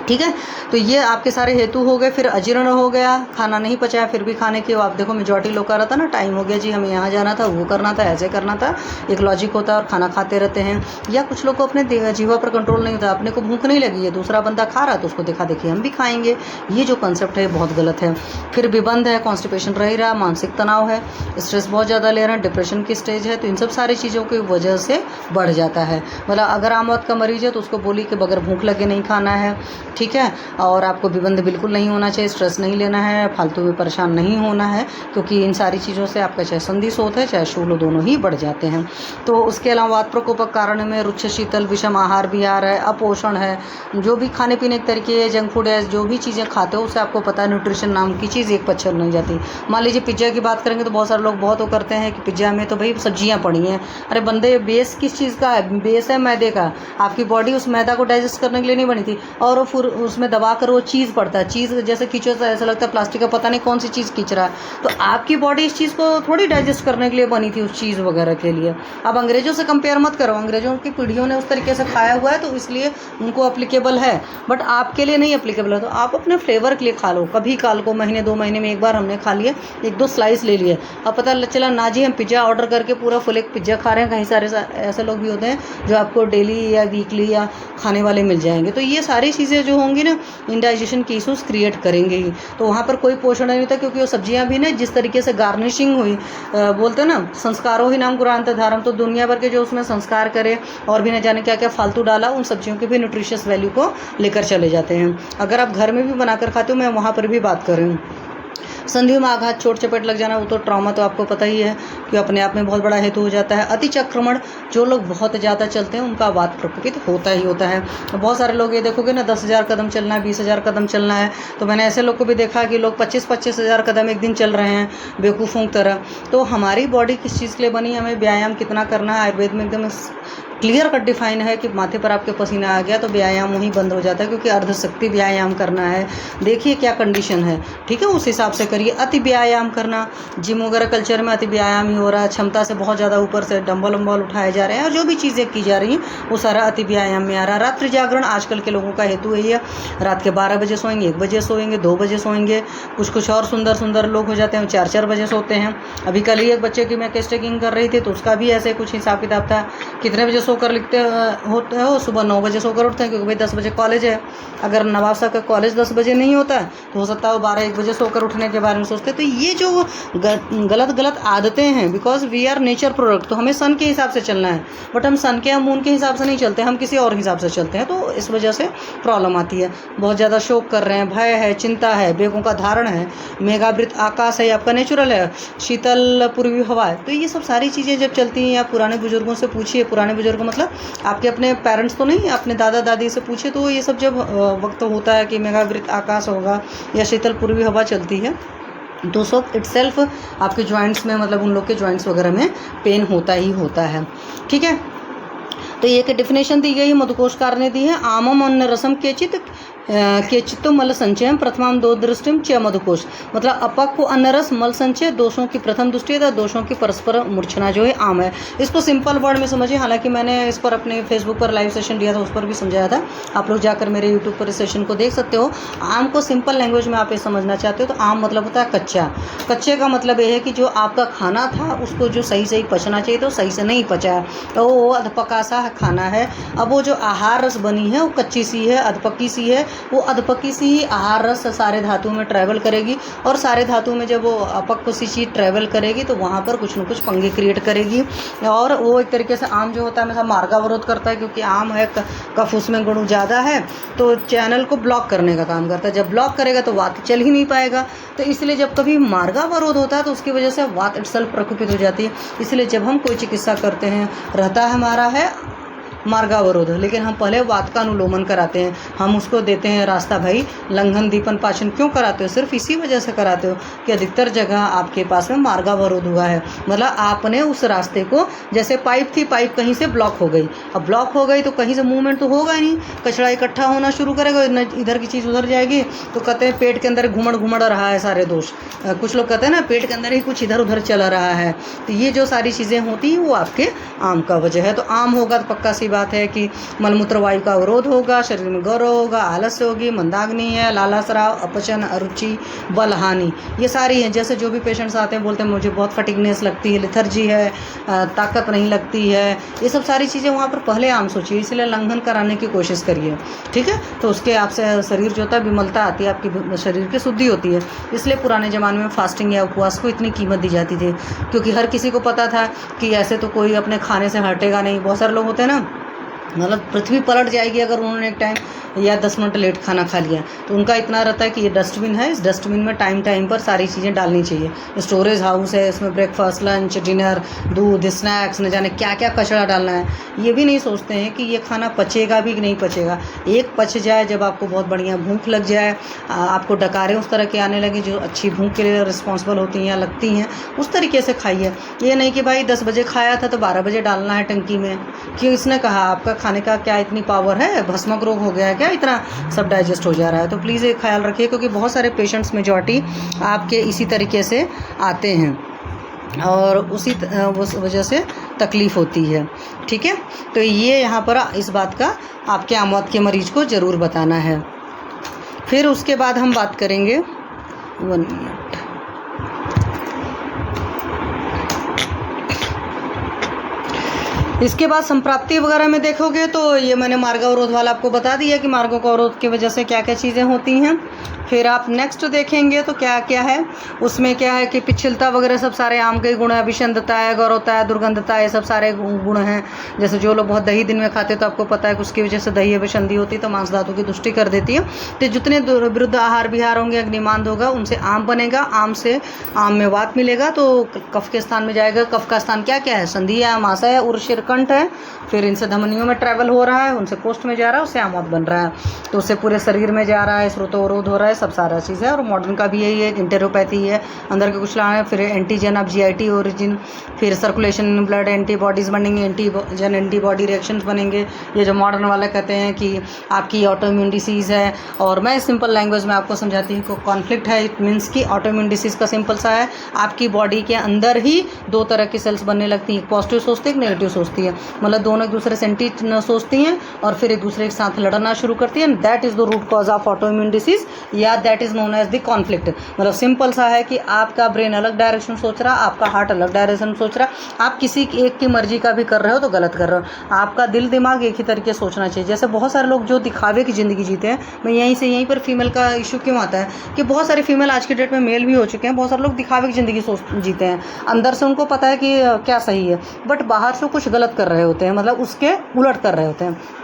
ठीक है, तो ये आपके सारे हेतु हो गए। फिर अजीर्ण हो गया, खाना नहीं पचाया फिर भी खाने की, आप देखो मेजॉरिटी लोग का रहता ना, टाइम हो गया जी हमें यहाँ जाना था, वो करना था, ऐसे करना था, एक लॉजिक होता है और खाना खाते रहते हैं। या कुछ लोग को अपने जीवा पर कंट्रोल नहीं होता, अपने को भूख नहीं लगी है, दूसरा बंदा खा रहा है तो उसको देखा देखिए हम भी खाएंगे। ये जो कंसेप्ट है बहुत गलत है। फिर विबंध है, कॉन्स्टिपेशन रह रहा, मानसिक तनाव है, स्ट्रेस बहुत ज़्यादा ले रहे हैं, डिप्रेशन की स्टेज है, तो इन सब सारी चीज़ों की वजह से बढ़ जाता है। मतलब अगर आमवात का मरीज है तो उसको बोली कि बगैर भूख लगे नहीं खाना है, ठीक है, और आपको विबंध बिल्कुल नहीं होना चाहिए, स्ट्रेस नहीं लेना है, फालतू में परेशान नहीं होना है, क्योंकि इन सारी चीज़ों से आपका चाहे संधि शोथ है चाहे शूल दोनों ही बढ़ जाते हैं। तो उसके अलावा वात प्रकोपक कारण में रुच्छ शीतल विषम आहार विहार है, अपोषण है, जो भी खाने पीने के तरीके जंक फूड है, जो भी चीज़ें खाते हो उससे आपको पता है न्यूट्रिशन नाम की चीज़ एक पच्छर नहीं जाती। मान लीजिए पिज्ज़ा की बात करेंगे तो बहुत सारे लोग बहुत वो करते हैं कि पिज्ज़ा में तो भाई सब्जियाँ पड़ी हैं। अरे बंदे, बेस किस चीज़ का है? बेस है मैदे का। आपकी बॉडी उस मैदा को डाइजेस्ट करने के लिए नहीं बनी थी, और फिर उसमें दबा कर वो चीज़ पड़ता है, चीज़ जैसे खींचो तो ऐसा लगता है प्लास्टिक का पता नहीं कौन सी चीज़ खींच रहा है। तो आपकी बॉडी इस चीज़ को थोड़ी डाइजेस्ट करने के लिए बनी थी, उस चीज़ वगैरह के लिए। अब अंग्रेजों से कंपेयर मत करो, अंग्रेजों की पीढ़ियों ने उस तरीके से खाया हुआ है तो इसलिए उनको अप्लीकेबल है, बट आपके लिए नहीं अप्लीकेबल है। तो आप अपने फ्लेवर के लिए खा लो, कभी काल को महीने 2 महीने में एक बार हमने खा लिया, 1-2 स्लाइस ले लिए, अब पता चला ना जी हम पिज़्ज़ा ऑर्डर करके पूरा फुल एक पिज़्ज़ा खा रहे हैं। कहीं सारे ऐसे लोग भी होते हैं जो आपको डेली या वीकली या खाने वाले मिल जाएंगे। तो ये सारी चीज़ें जो होंगी ना इंडाइजेशन की इशूज़ क्रिएट करेंगे ही। तो वहाँ पर कोई पोषण नहीं होता, क्योंकि वो सब्जियां भी ना जिस तरीके से गार्निशिंग हुई, बोलते हैं ना संस्कारों ही नाम कुरान धारम, तो दुनिया भर के जो उसमें संस्कार करे और भी न जाने क्या क्या फालतू डाला, उन सब्जियों के भी न्यूट्रिशियस वैल्यू को लेकर चले जाते हैं। अगर आप घर में भी बनाकर खाते हो, मैं वहाँ पर भी बात कर रही हूँ। संधियों में आघात, चोट चपेट लग जाना, वो तो ट्रॉमा तो आपको पता ही है कि अपने आप में बहुत बड़ा हेतु हो जाता है। अतिचक्रमण, जो लोग बहुत ज़्यादा चलते हैं उनका वात प्रकोपित होता ही होता है। बहुत सारे लोग ये देखोगे ना 10,000 कदम चलना है, 20,000 कदम चलना है, तो मैंने ऐसे लोग को भी देखा कि लोग 25,000 कदम एक दिन चल रहे हैं बेवकूफ़ों की तरह। तो हमारी बॉडी किस चीज़ के लिए बनी, हमें व्यायाम कितना करना है, आयुर्वेद में एकदम क्लियर कट डिफाइन है कि माथे पर आपके पसीना आ गया तो व्यायाम वहीं बंद हो जाता है, क्योंकि अर्धशक्ति व्यायाम करना है। देखिए क्या कंडीशन है, ठीक है, उस हिसाब से करिए। अति व्यायाम करना, जिम वगैरह कल्चर में अति व्यायाम ही हो रहा है, क्षमता से बहुत ज़्यादा ऊपर से डंबल वम्बल उठाए जा रहे हैं, और जो भी चीज़ें की जा रही हैं वो सारा अति व्यायाम में आ रहा है। रात्रि जागरण आजकल के लोगों का हेतु है, रात के 12 बजे सोएंगे, 1 बजे सोएंगे, 2 बजे सोएंगे। कुछ और सुंदर सुंदर लोग हो जाते हैं 4-4 बजे सोते हैं। अभी कल ही एक बच्चे की मैं केस टेकिंग कर रही थी तो उसका भी ऐसे कुछ हिसाब किताब था, कितने बजे सोकर लिखते होते हो, सुबह 9 बजे सोकर उठते हैं, क्योंकि भाई 10 बजे कॉलेज है। अगर नवाब साहब का कॉलेज 10 बजे नहीं होता है तो हो सकता है वो 12-1 बजे सोकर उठने के बारे में सोचते हैं। तो ये जो गलत आदतें हैं, because we are nature product, तो हमें सन के हिसाब से चलना है, बट हम सन के या मून के हिसाब से नहीं चलते, हम किसी और हिसाब से चलते हैं, तो इस वजह से प्रॉब्लम आती है। बहुत ज़्यादा शोक कर रहे हैं, भय है, चिंता है, बेगों का धारण है, मेघावृत आकाश है, आपका नेचुरल है, शीतल पूर्वी हवा है। तो ये सब सारी चीज़ें जब चलती हैं, या पुराने बुजुर्गों से पूछिए, पुराने बुजुर्ग मतलब आपके अपने पेरेंट्स तो नहीं, अपने दादा दादी से पूछे, तो ये सब जब वक्त होता है कि मेघावृत आकाश होगा या शीतल पूर्वी हवा चलती है, तो सब इटसेल्फ आपके जॉइंट्स में, मतलब उन लोग के जॉइंट्स वगैरह में पेन होता ही होता है। ठीक है, तो ये एक डेफिनेशन दी गई है, मधुकोशकार ने दी है। आमम अन्न रसम केचित मल संचय प्रथम 2 दृष्टिम च मधुकोश, मतलब अपक को अन्नरस मल संचय दोषों की प्रथम दृष्टि तथा दोषों की परस्पर मूर्छना जो है आम है। इसको सिंपल वर्ड में समझिए, हालांकि मैंने इस पर अपने फेसबुक पर लाइव सेशन दिया था, उस पर भी समझाया था, आप लोग जाकर मेरे यूट्यूब पर इस सेशन को देख सकते हो। आम को सिंपल लैंग्वेज में आप ये समझना चाहते हो तो आम मतलब होता है कच्चा। कच्चे का मतलब ये है कि जो आपका खाना था उसको जो सही पचना चाहिए तो सही से नहीं पचा, तो वो अधपका सा खाना है। अब वो जो आहार रस बनी है वो कच्ची सी है, अधपकी सी है, वो अधपकी सी ही आहार रस सारे धातु में ट्रैवल करेगी, और सारे धातु में जब वो अपक्व सी चीज़ ट्रैवल करेगी तो वहाँ पर कुछ न कुछ पंगे क्रिएट करेगी, और वो एक तरीके से आम जो होता है हमेशा मार्गावरोध करता है, क्योंकि आम है कफ उसमें गुण ज़्यादा है, तो चैनल को ब्लॉक करने का काम करता है। जब ब्लॉक करेगा तो वात चल ही नहीं पाएगा, तो इसलिए जब कभी मार्गावरोध होता है तो उसकी वजह से वात इटसेल्फ प्रकोपित हो जाती है। इसलिए जब हम कोई चिकित्सा करते हैं, रहता है हमारा है मार्गावरोध। लेकिन हम पहले वात का अनुलोमन कराते हैं, हम उसको देते हैं रास्ता। भाई लंघन दीपन पाचन क्यों कराते हो? सिर्फ इसी वजह से कराते हो कि अधिकतर जगह आपके पास में मार्गावरोध हुआ है, मतलब आपने उस रास्ते को, जैसे पाइप थी, पाइप कहीं से ब्लॉक हो गई। अब ब्लॉक हो गई तो कहीं से मूवमेंट तो होगा नहीं, कचरा इकट्ठा होना शुरू करेगा, इधर की चीज़ उधर जाएगी। तो कहते हैं पेट के अंदर घुमड़ रहा है सारे दोष। कुछ लोग कहते हैं ना पेट के अंदर ही कुछ इधर उधर चला रहा है। तो ये जो सारी चीज़ें होती हैं वो आपके आम का वजह है। तो आम होगा तो पक्का सी बात है कि मलमूत्र वायु का अवरोध होगा, शरीर में गौरव होगा, आलस्य होगी, मंदाग्नि है, लालास्राव, अपचन, अरुचि, बलहानि, ये सारी हैं। जैसे जो भी पेशेंट्स आते हैं बोलते हैं मुझे बहुत फटिगनेस लगती है, लिथर्जी है, ताकत नहीं लगती है, ये सब सारी चीज़ें वहाँ पर पहले आम सोचिए, इसलिए लंघन कराने की कोशिश करिए, ठीक है। तो उसके आपसे शरीर जो होता है विमलता आती है, आपकी शरीर की शुद्धि होती है। इसलिए पुराने ज़माने में फास्टिंग या उपवास को इतनी कीमत दी जाती थी, क्योंकि हर किसी को पता था कि ऐसे तो कोई अपने खाने से हटेगा नहीं। बहुत सारे लोग होते हैं ना, मतलब पृथ्वी पलट जाएगी अगर उन्होंने एक टाइम या 10 मिनट लेट खाना खा लिया। तो उनका इतना रहता है कि ये डस्टबिन है, इस डस्टबिन में टाइम पर सारी चीज़ें डालनी चाहिए। स्टोरेज हाउस है, इसमें ब्रेकफास्ट, लंच, डिनर, दूध, स्नैक्स, न जाने क्या क्या कचरा डालना है। ये भी नहीं सोचते हैं कि ये खाना पचेगा भी कि नहीं पचेगा। एक पच जाए जब आपको बहुत बढ़िया भूख लग जाए, आपको डकारें उस तरह के आने लगे जो अच्छी भूख के लिए रिस्पॉन्सिबल होती हैं या लगती हैं, उस तरीके से खाइए। ये नहीं कि भाई 10 बजे खाया था तो 12 बजे डालना है टंकी में। क्यों? इसने कहा आपका खाने का क्या इतनी पावर है? भस्मक रोग हो गया है क्या? इतना सब डाइजेस्ट हो जा रहा है। तो प्लीज़ एक ख्याल रखिए, क्योंकि बहुत सारे पेशेंट्स मेजॉरिटी आपके इसी तरीके से आते हैं और उसी वजह से तकलीफ़ होती है, ठीक है। तो ये यहाँ पर इस बात का आपके आमवात के मरीज को ज़रूर बताना है। फिर उसके बाद हम बात करेंगे 1 मिनट। इसके बाद संप्राप्ति वगैरह में देखोगे तो ये मैंने मार्गावरोध वाला आपको बता दिया कि मार्गों का अवरोध की वजह से क्या क्या चीज़ें होती हैं। फिर आप नेक्स्ट देखेंगे तो क्या क्या है, उसमें क्या है कि पिछलता वगैरह सब सारे आम के गुण है, विषंदता है, गौरवता है, दुर्गंधता है, ये सब सारे गुण हैं। जैसे जो लोग बहुत दही दिन में खाते तो आपको पता है कि उसकी वजह से दही विषंदी होती है, तो मांस धातु की तुष्टि कर देती है। तो जितने विरुद्ध आहार विहार होंगे, अग्निमांद होगा, उनसे आम बनेगा, आम में वात मिलेगा तो कफ के स्थान में जाएगा। कफ का स्थान क्या क्या है? संधि है, आमाशय है, उर्शिर कंठ है। फिर इनसे धमनियों में ट्रैवल हो रहा है, उनसे कोष्ठ में जा रहा है, उससे आमवात बन रहा है, तो उससे पूरे शरीर में जा रहा है, स्रोतोवरोध हो रहा है, सब सारा चीज़ है। और मॉडर्न का भी यही है, इंटेरोपैथी है, अंदर के कुछ लाना है। फिर एंटीजन ऑफ जीआईटी ओरिजिन, फिर सर्कुलेशन इन ब्लड, एंटीबॉडीज़ बनेंगे, एंटीजन एंटीबॉडी रिएक्शंस बनेंगे। ये जो मॉडर्न वाले कहते हैं कि आपकी ऑटोइम्यून डिसीज़ है, और मैं सिंपल लैंग्वेज में आपको समझाती हूँ कि कॉन्फ्लिक्ट है। इट मीन्स कि ऑटोइम्यून डिसीज़ का सिंपल सा है, आपकी बॉडी के अंदर ही 2 तरह की सेल्स बनने लगती हैं, पॉजिटिव सोचती है, नेगेटिव सोचती है, मतलब दोनों एक दूसरे से एंटी सोचती हैं और फिर एक दूसरे के साथ लड़ना शुरू करती हैं। That is the root cause of autoimmune disease, या that is known as the conflict. मतलब सिंपल सा है कि आपका ब्रेन अलग डायरेक्शन सोच रहा, आपका हार्ट अलग डायरेक्शन सोच रहा, आप किसी एक की मर्जी का भी कर रहे हो तो गलत कर रहे हो। आपका दिल दिमाग एक ही तरीके सोचना चाहिए। जैसे बहुत सारे लोग जो दिखावे की ज़िंदगी जीते हैं, मैं यहीं पर फीमेल का इशू क्यों आता है कि बहुत सारी फीमेल आज की डेट में मेल भी हो चुके हैं। बहुत सारे लोग दिखावे की ज़िंदगी जीते हैं, अंदर से उनको पता है कि क्या सही है, बट बाहर से कुछ गलत कर रहे होते हैं, मतलब उसके उलट कर रहे होते हैं।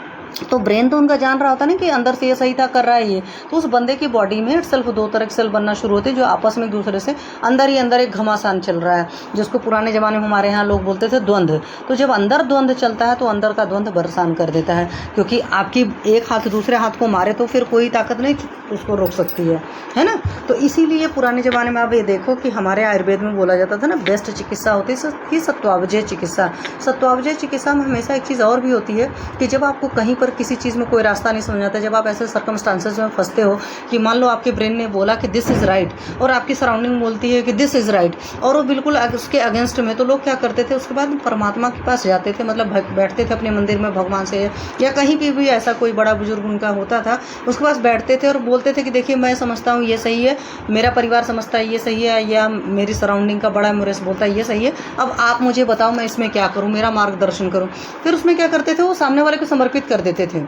तो ब्रेन तो उनका जान रहा होता है ना कि अंदर से ये सही था, कर रहा है ये, तो उस बंदे की बॉडी में इटसेल्फ 2 तरह के सेल बनना शुरू होते हैं जो आपस में एक दूसरे से अंदर ही अंदर एक घमासान चल रहा है, जिसको पुराने ज़माने में हमारे यहाँ लोग बोलते थे द्वंद्व। तो जब अंदर द्वंद्व चलता है तो अंदर का द्वंद्व परेशान कर देता है, क्योंकि आपकी एक हाथ दूसरे हाथ को मारे तो फिर कोई ताकत नहीं उसको रोक सकती है ना। तो इसीलिए पुराने ज़माने में आप ये देखो कि हमारे आयुर्वेद में बोला जाता था ना, बेस्ट चिकित्सा होती है सत्वावजय चिकित्सा। सत्वावजय चिकित्सा में हमेशा एक चीज़ और भी होती है कि जब आपको कहीं पर किसी चीज़ में कोई रास्ता नहीं समझ आता, जब आप ऐसे सर्कमस्टांसेस में फंसते हो कि मान लो आपके ब्रेन ने बोला कि दिस इज़ राइट और आपकी सराउंडिंग बोलती है कि दिस इज़ राइट और वो बिल्कुल उसके अगेंस्ट में, तो लोग क्या करते थे उसके बाद परमात्मा के पास जाते थे, मतलब बैठते थे अपने मंदिर में भगवान से या कहीं भी ऐसा कोई बड़ा बुजुर्ग उनका होता था, उसके पास बैठते थे और बोलते थे कि देखिए मैं समझता हूँ ये सही है, मेरा परिवार समझता है ये सही है, या मेरी सराउंडिंग का बड़ा मुझे बोलता है ये सही है, अब आप मुझे बताओ मैं इसमें क्या करूँ, मेरा मार्गदर्शन करूँ। फिर उसमें क्या करते थे, वो सामने वाले को समर्पित कर देते थे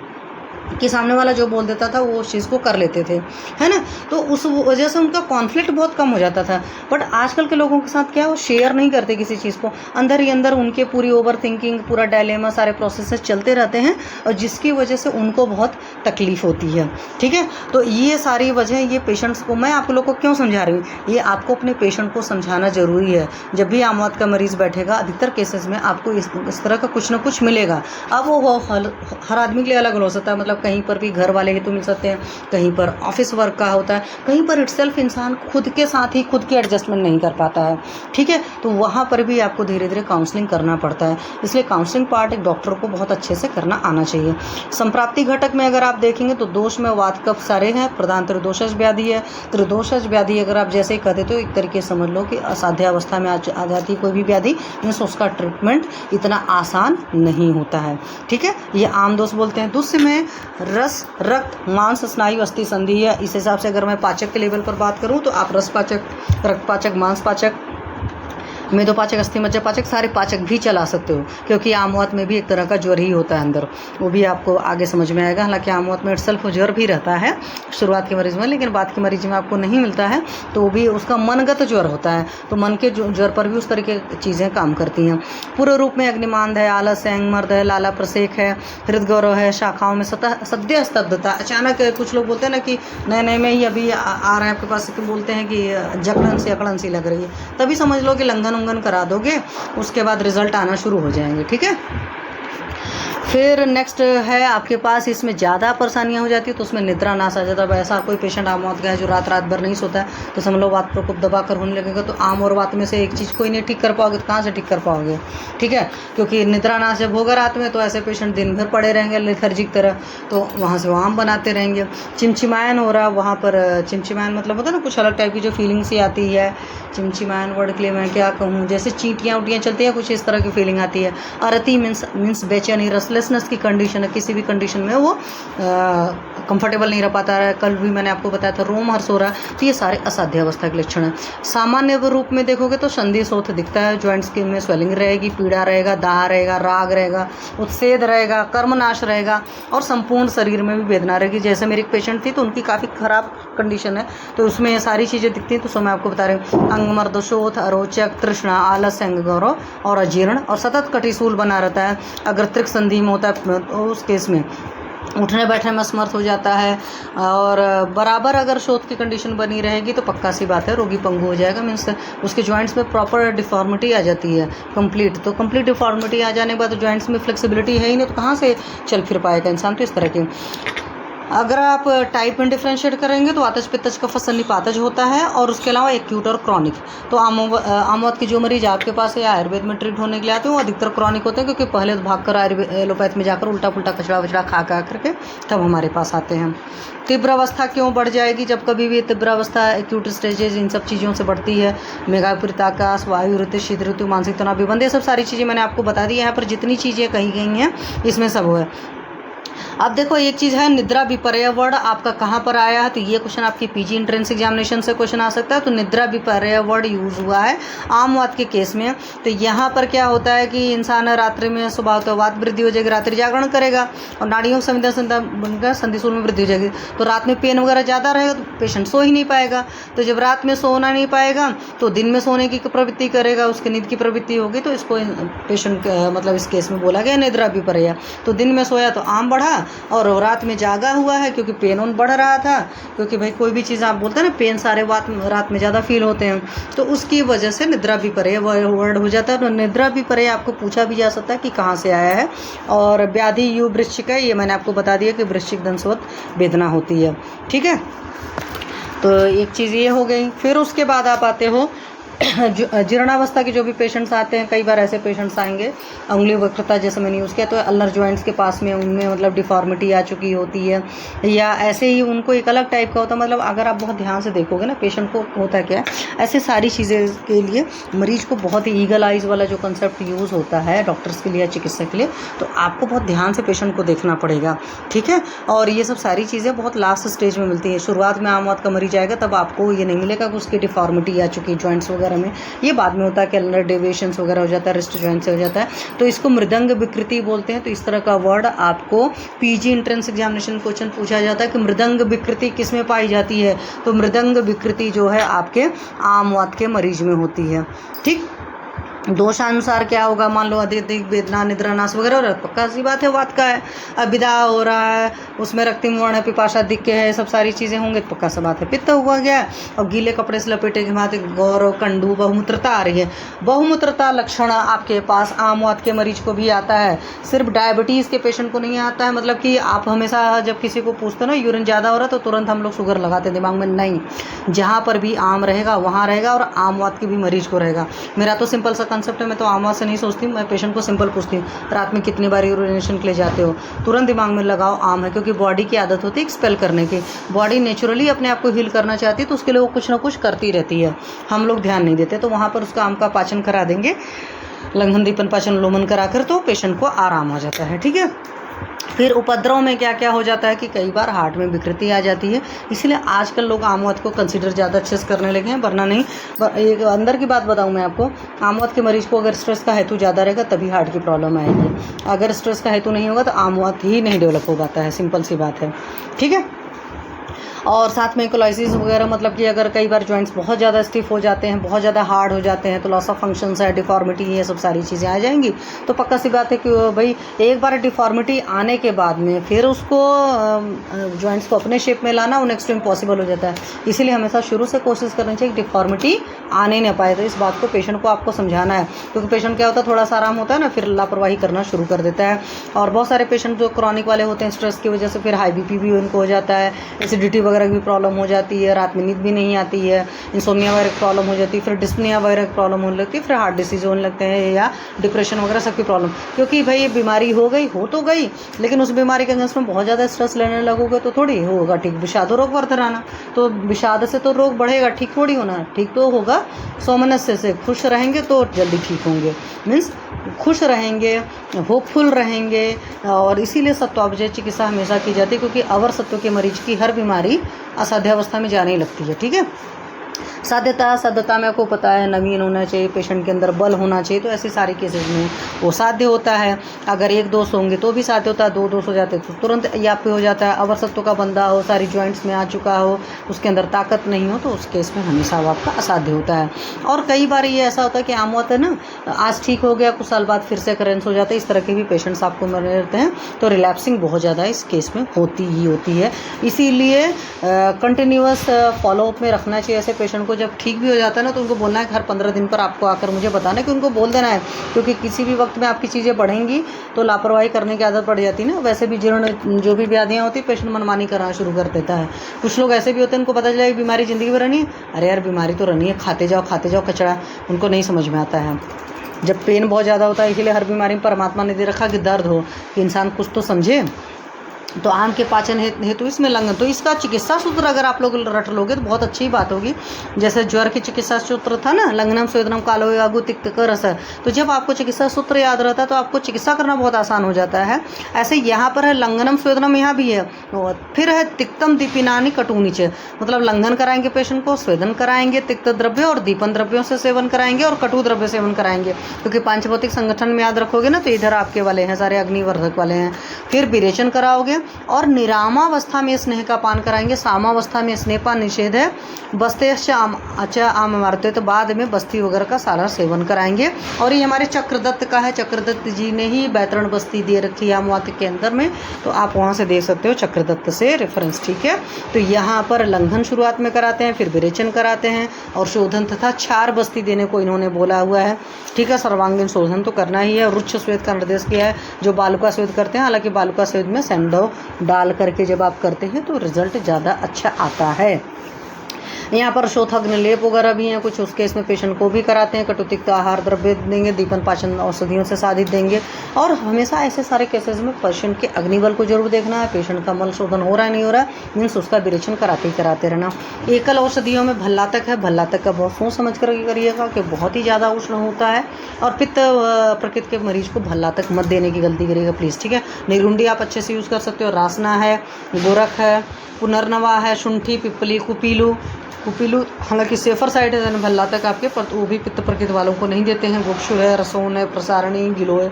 कि सामने वाला जो बोल देता था वो उस चीज़ को कर लेते थे, है ना। तो उस वजह से उनका कॉन्फ्लिक्ट बहुत कम हो जाता था। बट आजकल के लोगों के साथ क्या है, वो शेयर नहीं करते किसी चीज़ को, अंदर ही अंदर उनके पूरी ओवर थिंकिंग, पूरा डायलेमा, सारे प्रोसेसेस चलते रहते हैं, और जिसकी वजह से उनको बहुत तकलीफ़ होती है। ठीक है, तो ये सारी वजह, ये पेशेंट्स को मैं आप लोग को क्यों समझा रही हूँ, ये आपको अपने पेशेंट को समझाना ज़रूरी है। जब भी आम मौत का मरीज़ बैठेगा, अधिकतर केसेस में आपको इस तरह का कुछ ना कुछ मिलेगा। अब वो हर आदमी के लिए अलग हो सकता है, मतलब कहीं पर भी घर वाले ही तो मिल सकते हैं, कहीं पर ऑफिस वर्क का होता है, कहीं पर इटसेल्फ इंसान खुद के साथ ही खुद की एडजस्टमेंट नहीं कर पाता है। ठीक है, तो वहाँ पर भी आपको धीरे धीरे काउंसलिंग करना पड़ता है। इसलिए काउंसलिंग पार्ट एक डॉक्टर को बहुत अच्छे से करना आना चाहिए। संप्राप्ति घटक में अगर आप देखेंगे तो दोष में वात कफ सारे हैं, प्रधान त्रिदोषज व्याधि है। त्रिदोषज व्याधि अगर आप जैसे ही कहते तो एक तरीके समझ लो कि असाध्य अवस्था में आ जाती है कोई भी व्याधि, मीन्स उसका ट्रीटमेंट इतना आसान नहीं होता है। ठीक है, ये आम दोष बोलते हैं। दूसरे में रस, रक्त, मांस, स्नायु, अस्थि संधि है। इस हिसाब से अगर मैं पाचक के लेवल पर बात करूं तो आप रस पाचक, रक्त पाचक, मांस पाचक, मेदोपाचक, अस्थि मज्जा पाचक, सारे पाचक भी चला सकते हो, क्योंकि आमवात में भी एक तरह का ज्वर ही होता है अंदर, वो भी आपको आगे समझ में आएगा। हालांकि आमवात में इटसेल्फ ज्वर भी रहता है शुरुआत के मरीज में, लेकिन बाद के मरीज में आपको नहीं मिलता है, तो वो भी उसका मनगत ज्वर होता है। तो मन के ज्वर पर भी उस तरह की चीज़ें काम करती हैं। पूर्व रूप में अग्निमांद है, आलस है, अंगमर्द है, लाला प्रसेक है, हृदगौरव है, शाखाओं में सद्य स्तब्धता। अचानक कुछ लोग बोलते हैं ना कि नए नए में ही अभी आ रहे हैं आपके पास, बोलते हैं कि जकड़न सी अकड़न सी लग रही है, तभी समझ लो कि लंघन उंगन करा दोगे, उसके बाद रिजल्ट आना शुरू हो जाएंगे। ठीक है, फिर नेक्स्ट है आपके पास, इसमें ज़्यादा परेशानियां हो जाती है तो उसमें निद्रा नाश आ जाता है। अब ऐसा कोई पेशेंट आम वात का है जो रात भर नहीं सोता है, तो समझ लो वात प्रकोप दबा कर होने लगेगा। तो आम और वात में से एक चीज़ कोई नहीं ठीक कर पाओगे, तो कहाँ से ठीक कर पाओगे। ठीक है, क्योंकि निद्रा नाश जब होगा रात में तो ऐसे पेशेंट दिन भर पड़े रहेंगे लेथर्जिक तरह, तो वहाँ से वो आम बनाते रहेंगे। चिमचिमायन हो रहा है वहाँ पर, चिमचिमायन मतलब होता है ना कुछ अलग टाइप की जो फीलिंग सी आती है। चिमचिमायन वर्ड के लिए मैं क्या कहूँ, जैसे चींटियाँ उटियाँ चलती हैं, कुछ इस तरह की फीलिंग आती है। अरति मीन्स बेचैनी, रेस्टलेसनेस की कंडीशन है, किसी भी कंडीशन में वो कंफर्टेबल नहीं रह पाता है। कल भी मैंने आपको बताया था रोम हर्ष हो रहा है, तो ये सारे असाध्य अवस्था के लक्षण हैं। सामान्य रूप में देखोगे तो संधि शोथ दिखता है, ज्वाइंट्स के में स्वेलिंग रहेगी, पीड़ा रहेगा, दाह रहेगा, राग रहेगा, उत्सेद रहेगा, कर्मनाश रहेगा, और संपूर्ण शरीर में भी वेदना रहेगी। जैसे मेरी एक पेशेंट थी तो उनकी काफ़ी खराब कंडीशन है, तो उसमें सारी चीज़ें दिखती हैं। तो सो मैं आपको बता रही हूँ, अंगमर्द, शोथ, अरोचक, तृष्णा, आलस्य, अंग गौरव और अजीर्ण, और सतत कटिशूल बना रहता है। अगर त्रिक संधि में होता है तो उस केस में उठने बैठने में असमर्थ हो जाता है, और बराबर अगर शोथ की कंडीशन बनी रहेगी तो पक्का सी बात है रोगी पंगु हो जाएगा। मीन्स उसके जॉइंट्स में प्रॉपर डिफॉर्मिटी आ जाती है कंप्लीट। तो कंप्लीट डिफॉर्मिटी आ जाने के बाद जॉइंट्स में फ्लेक्सिबिलिटी है ही नहीं, तो कहाँ से चल फिर पाएगा इंसान। तो इस तरह की अगर आप टाइप में डिफ्रेंशिएट करेंगे तो वातज, पित्तज, कफ, सन्निपातज होता है, और उसके अलावा एक्यूट और क्रॉनिक। तो आमवात के जो मरीज आपके पास है आयुर्वेद में ट्रीट होने के लिए आते हैं वो अधिकतर क्रॉनिक होते हैं, क्योंकि पहले तो भाग कर एलोपैथ में जाकर उल्टा पुल्टा कचड़ा वचड़ा खा करके तब हमारे पास आते हैं। तीव्र अवस्था क्यों बढ़ जाएगी, जब कभी भी तीव्र अवस्था, एक्यूट स्टेजेज, इन सब चीज़ों से बढ़ती है। मेगापुरिताकाश, वायु ऋतु, शीत ऋतु, मानसिक तनाव, विबंध, ये सब सारी चीज़ें मैंने आपको बता दी। यहाँ पर जितनी चीज़ें कही गई हैं इसमें सब है। अब देखो एक चीज़ है, निद्रा विपर्य वर्ड आपका कहाँ पर आया है, तो ये क्वेश्चन आपकी पीजी एंट्रेंस एग्जामिनेशन से क्वेश्चन आ सकता है। तो निद्रा विपर्य वर्ड यूज़ हुआ है आम वात के केस में। तो यहाँ पर क्या होता है कि इंसान रात्रि में सुबह तो वात वृद्धि हो जाएगी, रात्रि जागरण करेगा और नाड़ियों संवेदना बनकर संधिशूल में वृद्धि हो जाएगी। तो रात में पेन वगैरह ज़्यादा रहेगा तो पेशेंट सो ही नहीं पाएगा। तो जब रात में सोना नहीं पाएगा तो दिन में सोने की प्रवृत्ति करेगा, उसकी नींद की प्रवृत्ति होगी। तो इसको पेशेंट मतलब इस केस में बोला गया निद्रा विपर्य। तो दिन में सोया तो आम बढ़ा और रात में जागा हुआ है क्योंकि पेन उन बढ़ रहा था, क्योंकि भाई कोई भी चीज़ आप बोलते हैं ना पेन सारे रात में ज़्यादा फील होते हैं, तो उसकी वजह से निद्रा विपर्य वर्ड हो जाता है। तो निद्रा विपर्य आपको पूछा भी जा सकता है कि कहाँ से आया है। और व्याधि यू वृश्चिक है, ये मैंने आपको बता दिया कि वृश्चिक दंशवत वेदना होती है। ठीक है, तो एक चीज़ ये हो गई। फिर उसके बाद आप आते हो जीर्णावस्था के जो भी पेशेंट्स आते हैं, कई बार ऐसे पेशेंट्स आएंगे अंगुली वक्रता जैसे मैंने यूज़ किया, तो अल्नर जॉइंट्स के पास में उनमें मतलब डिफॉर्मिटी आ चुकी होती है, या ऐसे ही उनको एक अलग टाइप का होता है। मतलब अगर आप बहुत ध्यान से देखोगे ना पेशेंट को होता क्या है, ऐसे सारी चीज़ें के लिए मरीज को बहुत ही ईगल आइज़ वाला जो कंसेप्ट यूज़ होता है डॉक्टर्स के लिए, चिकित्सक के लिए, तो आपको बहुत ध्यान से पेशेंट को देखना पड़ेगा। ठीक है, और ये सब सारी चीज़ें बहुत लास्ट स्टेज में मिलती हैं। शुरुआत में आम वात का मरीज आएगा तब आपको ये नहीं मिलेगा कि उसकी डिफॉर्मिटी आ चुकी है, जॉइंट्स वगैरह वगैरह में, ये बाद में होता है कि अंदर डेविएशंस वगैरह हो जाता है, रिस्ट जॉइंट से हो जाता है, तो इसको मृदंग विकृति बोलते हैं। तो इस तरह का वर्ड आपको पीजी एंट्रेंस एग्जामिनेशन क्वेश्चन पूछा जाता है कि मृदंग विकृति किस में पाई जाती है। तो मृदंग विकृति जो है आपके आम वात के मरीज में होती है। ठीक, दोषानुसार क्या होगा, मान लो अधिक वेदना, निद्रा नाश वगैरह हो रहा है, पक्का सी बात है वात का है। अभिदा हो रहा है, उसमें रक्तिम वर्ण है, पिपाशा दिख के है, सब सारी चीज़ें होंगे, पक्का सी बात है पित्त हुआ गया। और गीले कपड़े से लपेटे के माथे गौरव कंडू बहुमूत्रता आ रही है। बहुमूत्रता लक्षण आपके पास आम वात के मरीज को भी आता है, सिर्फ डायबिटीज़ के पेशेंट को नहीं आता है। मतलब कि आप हमेशा जब किसी को पूछते हो ना यूरिन ज़्यादा हो रहा है तो तुरंत हम लोग शुगर लगाते हैं दिमाग में, नहीं, जहाँ पर भी आम रहेगा वहाँ रहेगा और आम वात के भी मरीज को रहेगा। मेरा तो सिंपल सा कंसेप्ट है, मैं तो आम वात से नहीं सोचती, मैं पेशेंट को सिंपल पूछती हूँ रात में कितनी बार यूरिनेशन के लिए जाते हो, तुरंत दिमाग में लगाओ आम है, क्योंकि बॉडी की आदत होती है एक्सपेल करने की। बॉडी नेचुरली अपने आप को हील करना चाहती है तो उसके लिए वो कुछ ना कुछ करती रहती है, हम लोग ध्यान नहीं देते। तो वहाँ पर उसका आम का पाचन करा देंगे, लंघन दीपन पाचन लोमन कराकर, तो पेशेंट को आराम आ जाता है। ठीक है, फिर उपद्रव में क्या क्या हो जाता है कि कई बार हार्ट में विकृति आ जाती है, इसलिए आजकल लोग आम वात को कंसीडर ज़्यादा अच्छे से करने लगे हैं, वरना नहीं। एक अंदर की बात बताऊं मैं आपको, आम वात के मरीज को अगर स्ट्रेस का हेतु ज़्यादा रहेगा तभी हार्ट की प्रॉब्लम आएगी, अगर स्ट्रेस का हेतु नहीं होगा तो आम वात ही नहीं डेवलप हो पाता है, सिंपल सी बात है। ठीक है, और साथ में कोलाइसिस वगैरह, मतलब कि अगर कई बार जॉइंट्स बहुत ज़्यादा स्टिफ हो जाते हैं, बहुत ज़्यादा हार्ड हो जाते हैं, तो लॉस ऑफ फंक्शंस है, डिफॉर्मिटी, ये सब सारी चीज़ें आ जाएंगी। तो पक्का सी बात है कि भाई एक बार डिफॉर्मिटी आने के बाद में फिर उसको जॉइंट्स को अपने शेप में लाना नेक्स्ट टाइम पॉसिबल हो जाता है। इसीलिए हमेशा शुरू से कोशिश करनी चाहिए कि डिफॉर्मिटी आने ना पाए। तो इस बात को पेशेंट को आपको समझाना है, क्योंकि पेशेंट क्या होता है, थोड़ा सा आराम होता है ना, फिर लापरवाही करना शुरू कर देता है। और बहुत सारे पेशेंट जो क्रॉनिक वाले होते हैं, स्ट्रेस की वजह से फिर हाई बीपी भी उनको हो जाता है, एसिडिटी वगैरह की प्रॉब्लम हो जाती है, रात में नींद भी नहीं आती है, इंसोम्निया वगैरह प्रॉब्लम हो जाती है, फिर डिस्पनिया वगैरह प्रॉब्लम होने लगती है, फिर हार्ट डिसीज होने लगते हैं या डिप्रेशन वगैरह सबकी प्रॉब्लम। क्योंकि भाई ये बीमारी हो तो गई, लेकिन उस बीमारी के अगेंस्ट में बहुत ज़्यादा स्ट्रेस लेने लगोगे तो थोड़ी होगा ठीक। विषाद रोग वर्धराना, तो विषाद से तो रोग बढ़ेगा, ठीक थोड़ी होना, ठीक तो होगा सौमनस्य से। खुश रहेंगे तो जल्दी ठीक होंगे, मीन्स खुश रहेंगे, होपफुल रहेंगे। और इसीलिए सत्वापजय चिकित्सा हमेशा की जाती है, क्योंकि अवर सत्व के मरीज की हर बीमारी असाध्यावस्था में जाने ही लगती है। ठीक है, साध्यता में आपको पता है नवीन होना चाहिए, पेशेंट के अंदर बल होना चाहिए, तो ऐसे सारे केसेस में वो साध्य होता है। अगर एक दोष होंगे तो भी साध्य होता है, दो दोष हो जाते तो तुरंत या पे हो जाता है। अवर सत्व का बंदा हो, सारी जॉइंट्स में आ चुका हो, उसके अंदर ताकत नहीं हो, तो उस केस में हमेशा वो आपका असाध्य होता है। और कई बार ये ऐसा होता है कि आम होता है ना, आज ठीक हो गया, कुछ साल बाद फिर से करेंस हो जाता है, इस तरह के भी पेशेंट्स आपको मिल रहते हैं। तो रिलैप्सिंग बहुत ज़्यादा इस केस में होती है। इसीलिए कंटिन्यूअस फॉलोअप में रखना चाहिए ऐसे पेशेंट को। जब ठीक भी हो जाता है ना, तो उनको बोलना है कि हर 15 दिन पर आपको आकर मुझे बताना है, कि उनको बोल देना है, क्योंकि किसी भी वक्त में आपकी चीज़ें बढ़ेंगी तो लापरवाही करने की आदत पड़ जाती है ना। वैसे भी जीर्ण जो भी व्याधियाँ होती, पेशेंट मनमानी करना शुरू कर देता है। कुछ लोग ऐसे भी होते हैं, उनको पता चला बीमारी ज़िंदगी भर रहनी है, अरे यार बीमारी तो रहनी है, खाते जाओ कचड़ा, उनको नहीं समझ में आता है। जब पेन बहुत ज़्यादा होता है, इसीलिए हर बीमारी में परमात्मा ने दे रखा कि दर्द हो, कि इंसान कुछ तो समझे। तो आम के पाचन हेतु इसमें लंघन, तो इसका चिकित्सा सूत्र अगर आप लोग रट लोगे तो बहुत अच्छी बात होगी। जैसे ज्वर की चिकित्सा सूत्र था ना, लंघनम स्वेदनम कालो यागु तिक्त रस, तो जब आपको चिकित्सा सूत्र याद रहता है तो आपको चिकित्सा करना बहुत आसान हो जाता है। ऐसे यहाँ पर है लंघनम स्वेदनम, यहाँ भी है। फिर है तिक्तम दीपिनानी कटुनीच, मतलब लंघन कराएंगे पेशेंट को, स्वेदन कराएंगे तिक्त द्रव्य और दीपन द्रव्यों से सेवन कराएंगे और कटु द्रव्य सेवन कराएंगे, क्योंकि पांचभौतिक संगठन में याद रखोगे ना, तो इधर आपके वाले हैं सारे अग्निवर्धक वाले हैं। फिर विरेचन कराओगे और निरामावस्था में स्नेह का पान कराएंगे, सामावस्था में स्नेह पान निषेध है। बस्ते आम मारते, तो बाद में बस्ती वगैरह का सारा सेवन कराएंगे। और ये हमारे चक्रदत्त का है, चक्रदत्त जी ने ही बैतरण बस्ती दे रखी है आमवात के अंदर में, तो आप वहाँ से देख सकते हो चक्रदत्त से रेफरेंस। ठीक है, तो यहाँ पर लंघन शुरुआत में कराते हैं, फिर विरेचन कराते हैं और शोधन तथा क्षार बस्ती देने को इन्होंने बोला हुआ है। ठीक है, सर्वांगीण शोधन तो करना ही है। रुच्छ स्वेद का निर्देश किया है, जो बालुका स्वेद करते हैं, हालांकि बालुका स्वेद में सैंडो डाल करके जब आप करते हैं तो रिजल्ट ज़्यादा अच्छा आता है। यहाँ पर शोथग्न लेप वगैरह भी हैं कुछ, उस केस में पेशेंट को भी कराते हैं। कटुतिक्त आहार द्रव्य देंगे, दीपन पाचन औषधियों से साधित देंगे। और हमेशा ऐसे सारे केसेस में पेशेंट के अग्निबल को जरूर देखना है, पेशेंट का मल शोधन हो रहा है नहीं हो रहा है, मीन्स उसका विरेचन कराते रहना। एकल औषधियों में भल्लातक है, भल्लातक का बहुत सोच समझ कर करिएगा कि बहुत ही ज़्यादा उष्ण होता है। और पित्त प्रकृति के मरीज को भल्लातक मत देने की गलती करिएगा प्लीज़। ठीक है, निरुंडी आप अच्छे से यूज़ कर सकते हो, रासना है, गोरख है, पुनर्नवा है, शुंठी, पिपली, कुपीलू, कुपीलू हालांकि सेफर साइड है भल्ला तक आपके, पर वो भी पित्त प्रकृति वालों को नहीं देते हैं। गुक्षु है, रसोन है, प्रसारणी, गिलो है,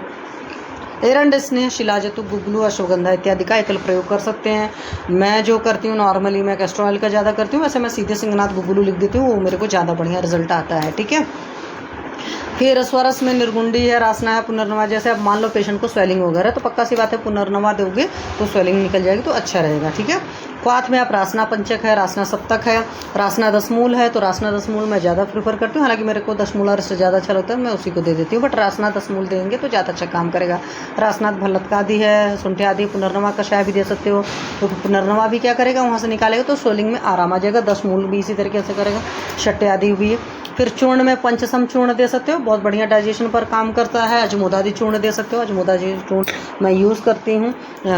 एरंड, स्नेह, शिलाजतु, गुगलू, अश्वगंधा इत्यादि का एकल प्रयोग कर सकते हैं। मैं जो करती हूँ नॉर्मली मैं कैस्टर ऑयल का ज़्यादा करती हूँ, वैसे मैं सीधे सिंगनाथ गुगलू लिख देती हूँ, वो मेरे को ज़्यादा बढ़िया रिजल्ट आता है। ठीक है। फिर स्वरस में निर्गुंडी है, रासना है, पुनर्नवा। जैसे अब मान लो पेशेंट को स्वेलिंग वगैरह, तो पक्का सी बात है पुनर्नवा दोगे तो स्वेलिंग निकल जाएगी, तो अच्छा रहेगा। ठीक है। क्वाथ में आप रासना पंचक है, रासना सप्तक है, रासना दसमूल है, तो रासना दसमूल मैं ज़्यादा प्रीफर करती हूँ। हालांकि मेरे को दशमूला से ज़्यादा अच्छा लगता है, मैं उसी को दे देती हूँ, बट रासना दसमूल देंगे तो ज़्यादा अच्छा काम करेगा। रासनाथ भल्लत का आदि है, सुंठे आदि, पुनर्नवा कषाय भी दे सकते हो, तो पुनर्नवा भी क्या करेगा वहाँ से निकालेगा तो स्वेलिंग में आराम आ जाएगा। दसमूल भी इसी तरीके से करेगा, शट्टे आदि भी है। फिर चूर्ण में पंचसम चूर्ण दे सकते हो, बहुत बढ़िया डाइजेशन पर काम करता है। अजमोदादी चूर्ण दे सकते हो, अजमोदादी चूर्ण मैं यूज़ करती हूँ,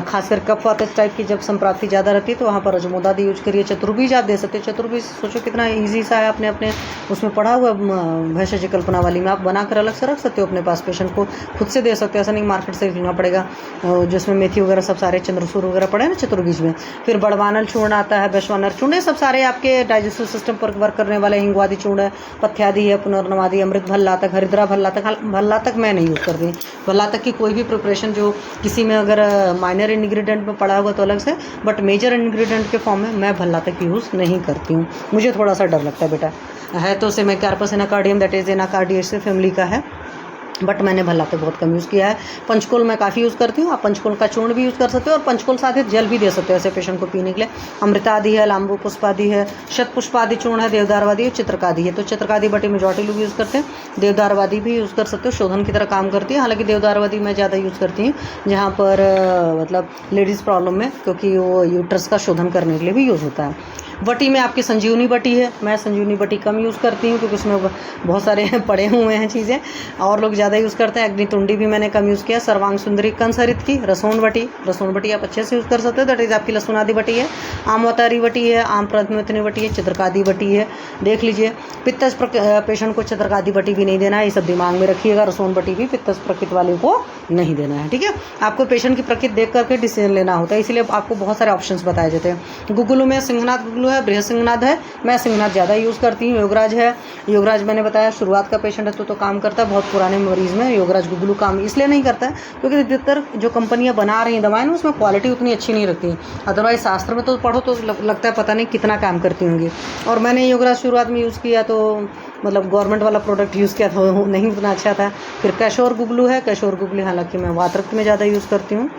खासकर कफ वात टाइप की जब संप्राप्ति ज़्यादा रहती है तो वहाँ पर अजमोदादी यूज करिए। चतुर्बीज आप दे सकते हो, चतुर्बीज सोचो कितना ईजी सा है, अपने अपने उसमें पढ़ा हुआ भेषज कल्पना वाली में आप बनाकर अलग से रख सकते हो अपने पास, पेशेंट को खुद से दे सकते हो, ऐसा नहीं मार्केट से लेना पड़ेगा, जिसमें मेथी वगैरह सब सारे चंद्रसूर वगैरह पड़े ना चतुर्बीज में। फिर बड़वानल चूर्ण आता है, वैश्वानर चूर्ण, ये सब सारे आपके डाइजेस्टिव सिस्टम पर वर्क करने वाले। हिंगवादी चूर्ण है, पथ्यादि है, पुनर्नवादी, अमृत भल्ला तक, हरिद्रा भल्ला तक। भल्ला तक मैं नहीं यूज़ करती, भल्ला तक की कोई भी प्रिपरेशन जो किसी में अगर माइनर इंग्रेडिएंट में पड़ा हुआ तो अलग से, बट मेजर इंग्रेडिएंट के फॉर्म में मैं भल्ला तक यूज़ नहीं करती हूँ, मुझे थोड़ा सा डर लगता है। बेटा है तो Semecarpus anacardium, that is Anacardiaceae family का है, बट मैंने भल्ला तक बहुत कम यूज़ किया है। पंचकोल मैं काफ़ी यूज़ करती हूँ, आप पंचकोल का चूर्ण भी यूज़ कर सकते हो, और पंचकोल साथ ही जल भी दे सकते हो ऐसे पेशेंट को पीने के लिए। अमृतादि है, लांबू पुष्पादि है, शतपुष्पादि चूर्ण है, देवदारवादी है, चित्रकादि है। तो चित्रकादि बटी मेजॉरिटी लोग यूज़ करते हैं, देवदारवादी भी यूज़ कर सकते हो, शोधन की तरह काम करती है। हालांकि देवदारवादी मैं ज़्यादा यूज़ करती हूँ जहाँ पर मतलब लेडीज़ प्रॉब्लम में, क्योंकि वो यूट्रस का शोधन करने के लिए भी यूज़ होता है। बटी में आपकी संजीवनी बटी है, मैं संजीवनी बटी कम यूज़ करती हूँ क्योंकि उसमें बहुत सारे पड़े हुए हैं चीज़ें, और लोग ज़्यादा यूज़ करते हैं। अग्नितुंडी भी मैंने कम यूज़ किया। सर्वांग सुंदरी कंसरित की, रसोन बटी आप अच्छे से यूज़ कर सकते हो, दैट इज़ आपकी लसुनादि बटी है। आमवतारी बटी है, आम प्रथमवतनी बटी है, चित्रकादि बटी है। देख लीजिए, पित्तस पेशेंट को चित्रकादि बटी भी नहीं देना है, ये सब दिमाग में रखिएगा। रसोन बटी भी पित्तस प्रकृति वाले को नहीं देना है। ठीक है। आपको पेशेंट की प्रकृति देख करके डिसीजन लेना होता है, इसलिए आपको बहुत सारे ऑप्शंस बताए जाते हैं। गुगुलू में सिंहनाथ गुगुलू है, बृहद सिंहनाथ है, मैं सिंहनाथ ज़्यादा यूज़ करती हूँ। योगराज है, योगराज मैंने बताया शुरुआत का पेशेंट है तो काम करता है, बहुत पुराने मरीज में योगराज गुगुलू काम इसलिए नहीं करता है क्योंकि अधिकतर जो कंपनियां बना रही हैं दवाएं ना उसमें क्वालिटी उतनी अच्छी नहीं रखती। अदरवाइज शास्त्र में तो पढ़ो तो लगता है पता नहीं कितना काम करती होंगी। और मैंने योगराज शुरुआत में यूज़ किया तो मतलब गवर्नमेंट वाला प्रोडक्ट यूज़ किया था, नहीं उतना अच्छा था। फिर कैशोर गुगलू है, कैशोर गुगलू हालांकि मैं वातरक्त में ज़्यादा यूज़ करती हूँ।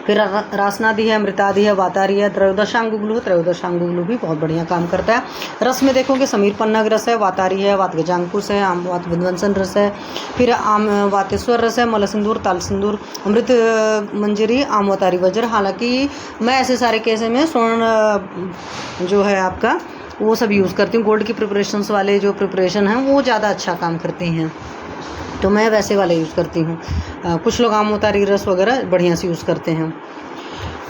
फिर रासनादि है, अमृतादि है, वातारी है, त्रयोदशांग गुगलू है, त्रयोदशांग गुगलू भी बहुत बढ़िया काम करता है। रस में देखोगे समीर पन्नग रस है, वातारी है, वातगजांकुश है, आम वात विध्वंसन रस है, फिर आम वातेश्वर रस है, मल सिंदूर, ताल सिंदूर, अमृत मंजरी, आम वातारी वज्र। हालांकि मैं ऐसे सारे केसेस में स्वर्ण जो है आपका वो सब यूज़ करती हूँ। गोल्ड की प्रिपरेशंस वाले जो प्रिपरेशन हैं वो ज़्यादा अच्छा काम करते हैं, तो मैं वैसे वाले यूज़ करती हूँ। कुछ लोग आमोतारी रस वगैरह बढ़िया से यूज़ करते हैं।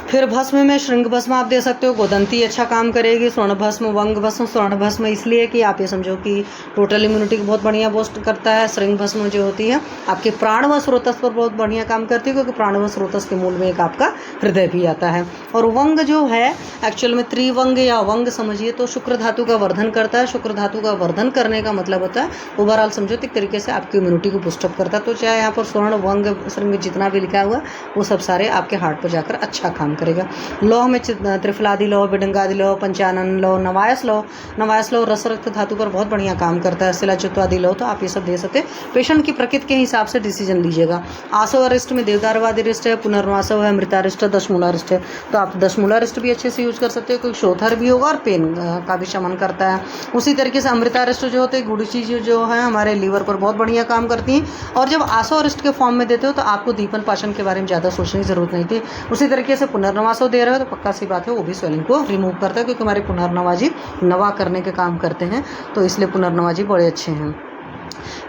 फिर भस्म में श्रृंग भस्म आप दे सकते हो, गोदंती अच्छा काम करेगी। स्वर्ण भस्म, वंग भस्म, स्वर्ण भस्म इसलिए कि आप ये समझो कि टोटल इम्यूनिटी को बहुत बढ़िया बूस्ट करता है। श्रृंग भस्म जो होती है आपके प्राण व स्रोतस पर बहुत बढ़िया काम करती है, क्योंकि प्राण व स्रोतस के मूल में एक आपका हृदय भी आता है। और वंग जो है एक्चुअल में त्रिवंग या वंग समझिए तो शुक्र धातु का वर्धन करता है। शुक्र धातु का वर्धन करने का मतलब होता है ओवरऑल समझो एक तरीके से आपकी इम्यूनिटी को बूस्टअप करता है। तो चाहे यहाँ पर स्वर्ण वंग श्रृंग जितना भी लिखा हुआ वो सब सारे आपके हार्ट पर जाकर अच्छा काम करेगा। लौह में त्रिफलादि लौह, बिडंगादि लौह, पंचानन लौह, नवायस लौह रस रक्त धातु पर बहुत बढ़िया काम करता है। शिलाचित्वादि लौह, तो आप ये सब दे सकते हैं। पेशेंट की प्रकृति के हिसाब से डिसीजन लीजिएगा। आसव अरिष्ट में देवदारवादी रिष्ट है, पुनर्वासव है, मृतारिष्ट, दशमूलारिष्ट है, तो आप दशमूलारिष्ट भी अच्छे से यूज कर सकते हो क्योंकि शोथर भी होगा और पेन का भी शमन करता है। उसी तरीके से अमृतारिष्ट जो होते हैं गुड़ चीज जो है हमारे लीवर पर बहुत बढ़िया काम करती हैं। और जब आसव अरिष्ट के फॉर्म में देते हो तो आपको दीपन पाचन के बारे में ज़्यादा सोचने की जरूरत नहीं थी। उसी तरीके से पुनर्नवासव दे रहे हो तो पक्का सी बात है वो भी स्वेलिंग को रिमूव करता है, क्योंकि हमारे पुनर्नवाजी नवा करने के काम करते हैं, तो इसलिए पुनर्नवाजी बड़े अच्छे हैं।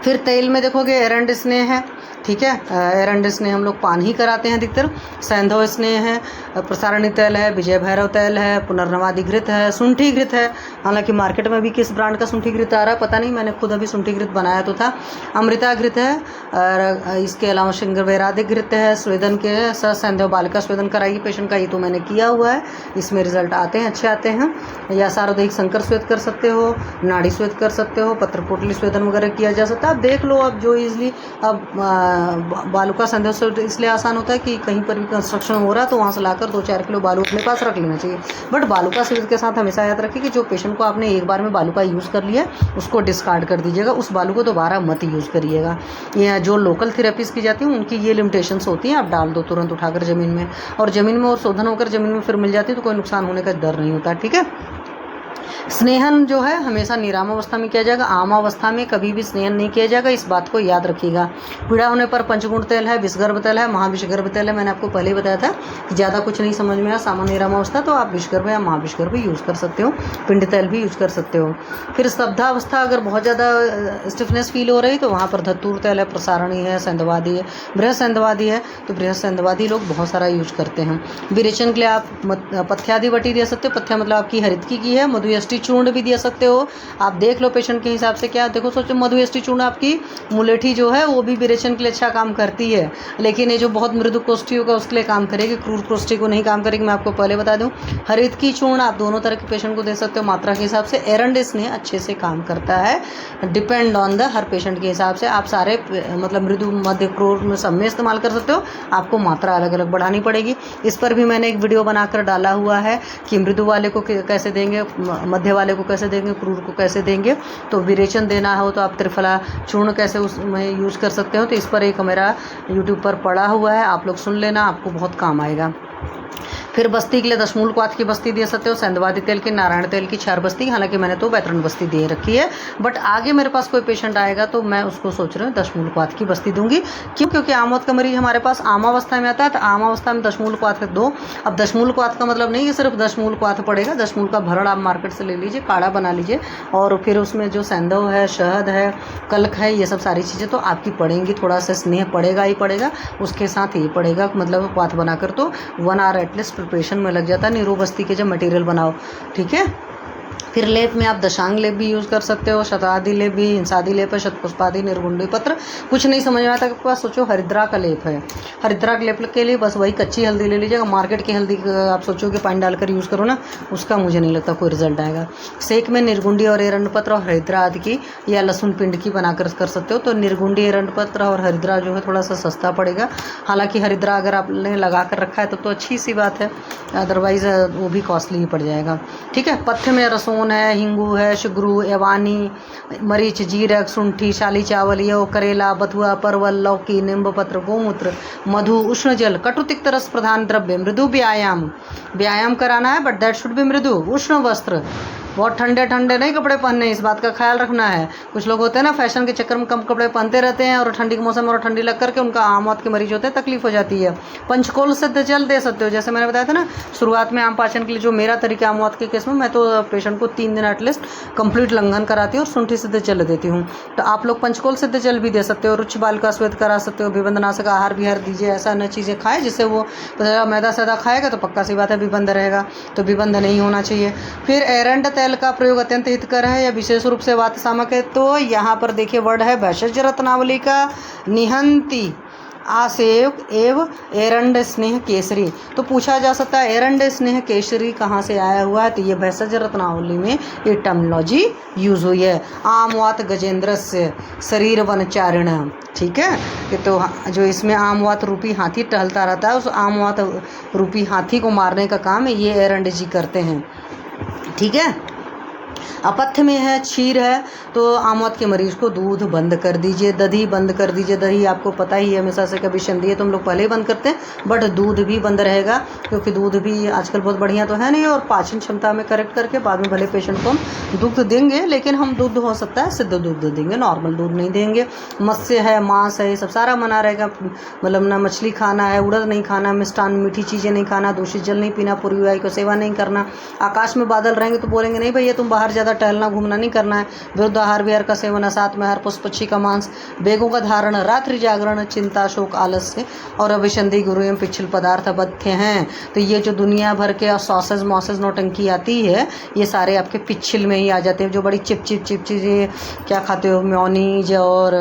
फिर तेल में देखोगे एरंड स्नेह है, ठीक है, एरंड स्नेह हम लोग पान ही कराते हैं अधिकतर। सैंधव स्नेह है, प्रसारणी तेल है, विजय भैरव तेल है, पुनर्नवादी घृत है, शुंठी घृत है। हालांकि मार्केट में भी किस ब्रांड का शुंठी घृत आ रहा है पता नहीं, मैंने खुद अभी शुंठी घृत बनाया तो था। अमृता घृत है, और इसके अलावा श्रृंगवेरादिक घृत है, स्वेदन के सैंधव बालिका स्वेदन कराइए पेशेंट का, ये तो मैंने किया हुआ है, इसमें रिजल्ट आते हैं, अच्छे आते हैं। या सार्वदैहिक संकर स्वेद कर सकते हो, नाड़ी स्वेद कर सकते हो, पत्रपोटली स्वेदन वगैरह किया जा सकता है। आप देख लो, अब जो ईजिली अब बालू का संदेह से इसलिए आसान होता है कि कहीं पर भी कंस्ट्रक्शन हो रहा है तो वहाँ से लाकर 2-4 किलो बालू अपने पास रख लेना चाहिए। बट बालू का सीरीज के साथ हमेशा याद रखिए कि जो पेशेंट को आपने एक बार में बालू का यूज़ कर लिया उसको डिस्कार्ड कर दीजिएगा, उस बालू को दोबारा मत यूज़ करिएगा। ये जो लोकल थेरेपीज़ की जाती हैं उनकी ये लिमिटेशंस होती हैं, आप डाल दो तुरंत उठाकर ज़मीन में, और ज़मीन में और शोधन होकर ज़मीन में फिर मिल जाती है तो कोई नुकसान होने का डर नहीं होता, ठीक है। स्नेहन जो है हमेशा निराम अवस्था में किया जाएगा, आम अवस्था में कभी भी स्नेहन नहीं किया जाएगा, इस बात को याद रखिएगा। पीड़ा होने पर पंचगुण तेल है, विषगर्भ तेल है, महाविषगर्भ तेल है, मैंने आपको पहले ही बताया था कि ज़्यादा कुछ नहीं समझ में आया सामान्य निराम अवस्था तो आप विषगर्भ या महाविषगर्भ यूज़ कर सकते हो, पिंड तेल भी यूज़ कर सकते हो। फिर स्तब्धावस्था अगर बहुत ज़्यादा स्टिफनेस फील हो रही तो वहाँ पर धतूर तेल है, प्रसारणी है, सैंधवादी है, बृहद सैंधवादी है, तो बृहद सैंधवादी लोग बहुत सारा यूज करते हैं। विरेचन के लिए आप पथ्यादि बटी दे सकते हो, पथ्या मतलब आपकी हरितकी की है, मधुयष्टि चूर्ण भी दे सकते हो। आप देख लो पेशेंट के हिसाब से क्या, देखो सोचो मधुयष्टि चूर्ण आपकी मुलेठी जो है वो भी विरेचन के लिए अच्छा काम करती है, लेकिन ये जो बहुत मृदु कोष्ठी होगा उसके लिए काम करेगी, क्रूर कोष्ठी को नहीं काम करेगी, मैं आपको पहले बता दूं। हरितकी चूर्ण आप दोनों तरह के पेशेंट को दे सकते हो मात्रा के हिसाब से। एरंड स्नेह अच्छे से काम करता है, depend on the her patient के हिसाब से। आप सारे मतलब मृदु मध्य क्रूर में सब में इस्तेमाल कर सकते हो, आपको मात्रा अलग अलग बढ़ानी पड़ेगी। इस पर भी मैंने एक वीडियो बनाकर डाला हुआ है कि मृदु वाले को कैसे देंगे, मध्य वाले को कैसे देंगे, क्रूर को कैसे देंगे। तो विरेचन देना हो तो आप त्रिफला चूर्ण कैसे उसमें यूज़ कर सकते हो, तो इस पर एक मेरा यूट्यूब पर पड़ा हुआ है, आप लोग सुन लेना, आपको बहुत काम आएगा। फिर बस्ती के लिए दशमूल क्वाथ की बस्ती दे सकते हो, सैंधवादी तेल की, नारायण तेल की 4 बस्ती, हालांकि मैंने तो वैतरण बस्ती दे रखी है, बट आगे मेरे पास कोई पेशेंट आएगा तो मैं उसको सोच रही हूँ दशमूल क्वाथ की बस्ती दूंगी। क्यों? क्योंकि आमवत का मरीज हमारे पास आमावस्था में आता है, तो आमावस्था में दशमूल क्वाथ दो। अब दशमूल क्वाथ का मतलब नहीं कि सिर्फ दशमूल क्वाथ पड़ेगा, दशमूल का भरण आप मार्केट से ले लीजिए, काढ़ा बना लीजिए, और फिर उसमें जो सैंधव है, शहद है, कल्क है, ये सब सारी चीज़ें तो आपकी पड़ेंगी, थोड़ा सा स्नेह पड़ेगा ही पड़ेगा, उसके साथ ये पड़ेगा, मतलब क्वाथ बनाकर तो 1 आवर एटलीस्ट प्रिपरेशन में लग जाता है नीरो बस्ती के जब मटेरियल बनाओ, ठीक है। फिर लेप में आप दशांग लेप भी यूज़ कर सकते हो, शतादि लेप भी, हिंसादि लेप है, शतपुष्पादि, निर्गुंडी पत्र। कुछ नहीं समझ में आता आपके पास, सोचो हरिद्रा का लेप है, हरिद्रा के लेप के लिए बस वही कच्ची हल्दी ले लीजिएगा। मार्केट की हल्दी आप सोचो कि पानी डालकर यूज़ करो ना, उसका मुझे नहीं लगता कोई रिजल्ट आएगा। सेक में निर्गुंडी और एरंड पत्र और हरिद्रा आदि की या लहसुन पिंड की बनाकर कर सकते हो। तो निर्गुंडी, एरंड पत्र और हरिद्रा जो है थोड़ा सा सस्ता पड़ेगा, हालांकि हरिद्रा अगर आपने लगा कर रखा है तो अच्छी सी बात है, अदरवाइज़ वो भी कॉस्टली ही पड़ जाएगा, ठीक है। पथ्य में रसोन है, हिंगू है, शुग्रू, एवानी, मरीच, जीरक, शुंठी, शाली चावल, यो, करेला, बथुआ, परवल, लौकी, नींबू पत्र, गोमूत्र, मधु, उष्ण जल, कटुतिक्त रस प्रधान द्रव्य, मृदु व्यायाम कराना है, बट दैट शुड बी मृदु। उष्ण वस्त्र, बहुत ठंडे ठंडे नहीं कपड़े पहनने, इस बात का ख्याल रखना है। कुछ लोग होते हैं ना फैशन के चक्कर में कम कपड़े पहनते रहते हैं और ठंडी के मौसम में और ठंडी लग करके उनका आम मौत के मरीज होते हैं, तकलीफ हो जाती है। पंचकोल सिद्ध जल दे सकते हो, जैसे मैंने बताया था ना शुरुआत में आम पाचन के लिए जो मेरा तरीका आम मौत के केस में, मैं तो पेशेंट को 3 दिन एटलीस्ट कंप्लीट लंघन कराती हूँ और शुंठी सिद्ध जल देती हूँ। तो आप लोग पंचकोल सिद्ध जल भी दे सकते हो, रुच्च बालिका स्वेद करा सकते हो, विबंधनाशक आहार विहार दीजिए, ऐसा न चीज़ें खाए जिससे वो मैदा सैदा खाएगा तो पक्का सी बात है विबंध रहेगा, तो विबंध नहीं होना चाहिए। फिर एरंड तेल का प्रयोग अत्यंत हितकर है या विशेष रूप से वातसामक है, तो यहाँ पर देखिए वर्ड है भैषज रत्नावली का निहंती आसेव एव एरंड स्नेह केसरी। तो पूछा जा सकता है एरंड स्नेह केसरी कहाँ से आया हुआ है, तो ये भैषज रत्नावली में ये टर्मिनोलॉजी यूज हुई है। आमवात गजेंद्रस्य शरीर वनचारिण, ठीक है, कि तो जो इसमें आमवात रूपी हाथी टहलता रहता है, उस आमवात रूपी हाथी को मारने का काम ये एरंड जी करते हैं, ठीक है। अपथ्य में है, क्षीर है, तो आमवत के मरीज को दूध बंद कर दीजिए, दही बंद कर दीजिए। दही आपको पता ही है हमेशा से कभी संधि है तो हम लोग पहले ही बंद करते हैं, बट दूध भी बंद रहेगा, क्योंकि दूध भी आजकल बहुत बढ़िया तो है नहीं, और पाचन क्षमता में करेक्ट करके बाद में भले पेशेंट को हम दूध देंगे, लेकिन हम दूध हो सकता है सिद्ध दूध देंगे, नॉर्मल दूध नहीं देंगे। मत्स्य है, मांस है, ये सब सारा मना रहेगा, मतलब ना मछली खाना है, उड़द नहीं खाना, मिष्टान मीठी चीज़ें नहीं खाना, दूषित जल नहीं पीना, पूर्वी वायु को सेवा नहीं करना। आकाश में बादल रहेंगे तो बोलेंगे नहीं भैया तुम बाहर ज़्यादा टहलना घूमना नहीं करना है। विरुद्ध आहार विहार का सेवन, असात में आहार, पशु पक्षी का मांस, बेगों का धारण, रात्रि जागरण, चिंता शोक आलस्य और अभिसंधि गुरु एवं पिछल पदार्थ बद्ध हैं। तो ये जो दुनिया भर के सॉसेज मॉसेज नौटंकी आती है, ये सारे आपके पिछल में ही आ जाते हैं। जो बड़ी चिप चीज़ें क्या खाते हो, म्योनीज और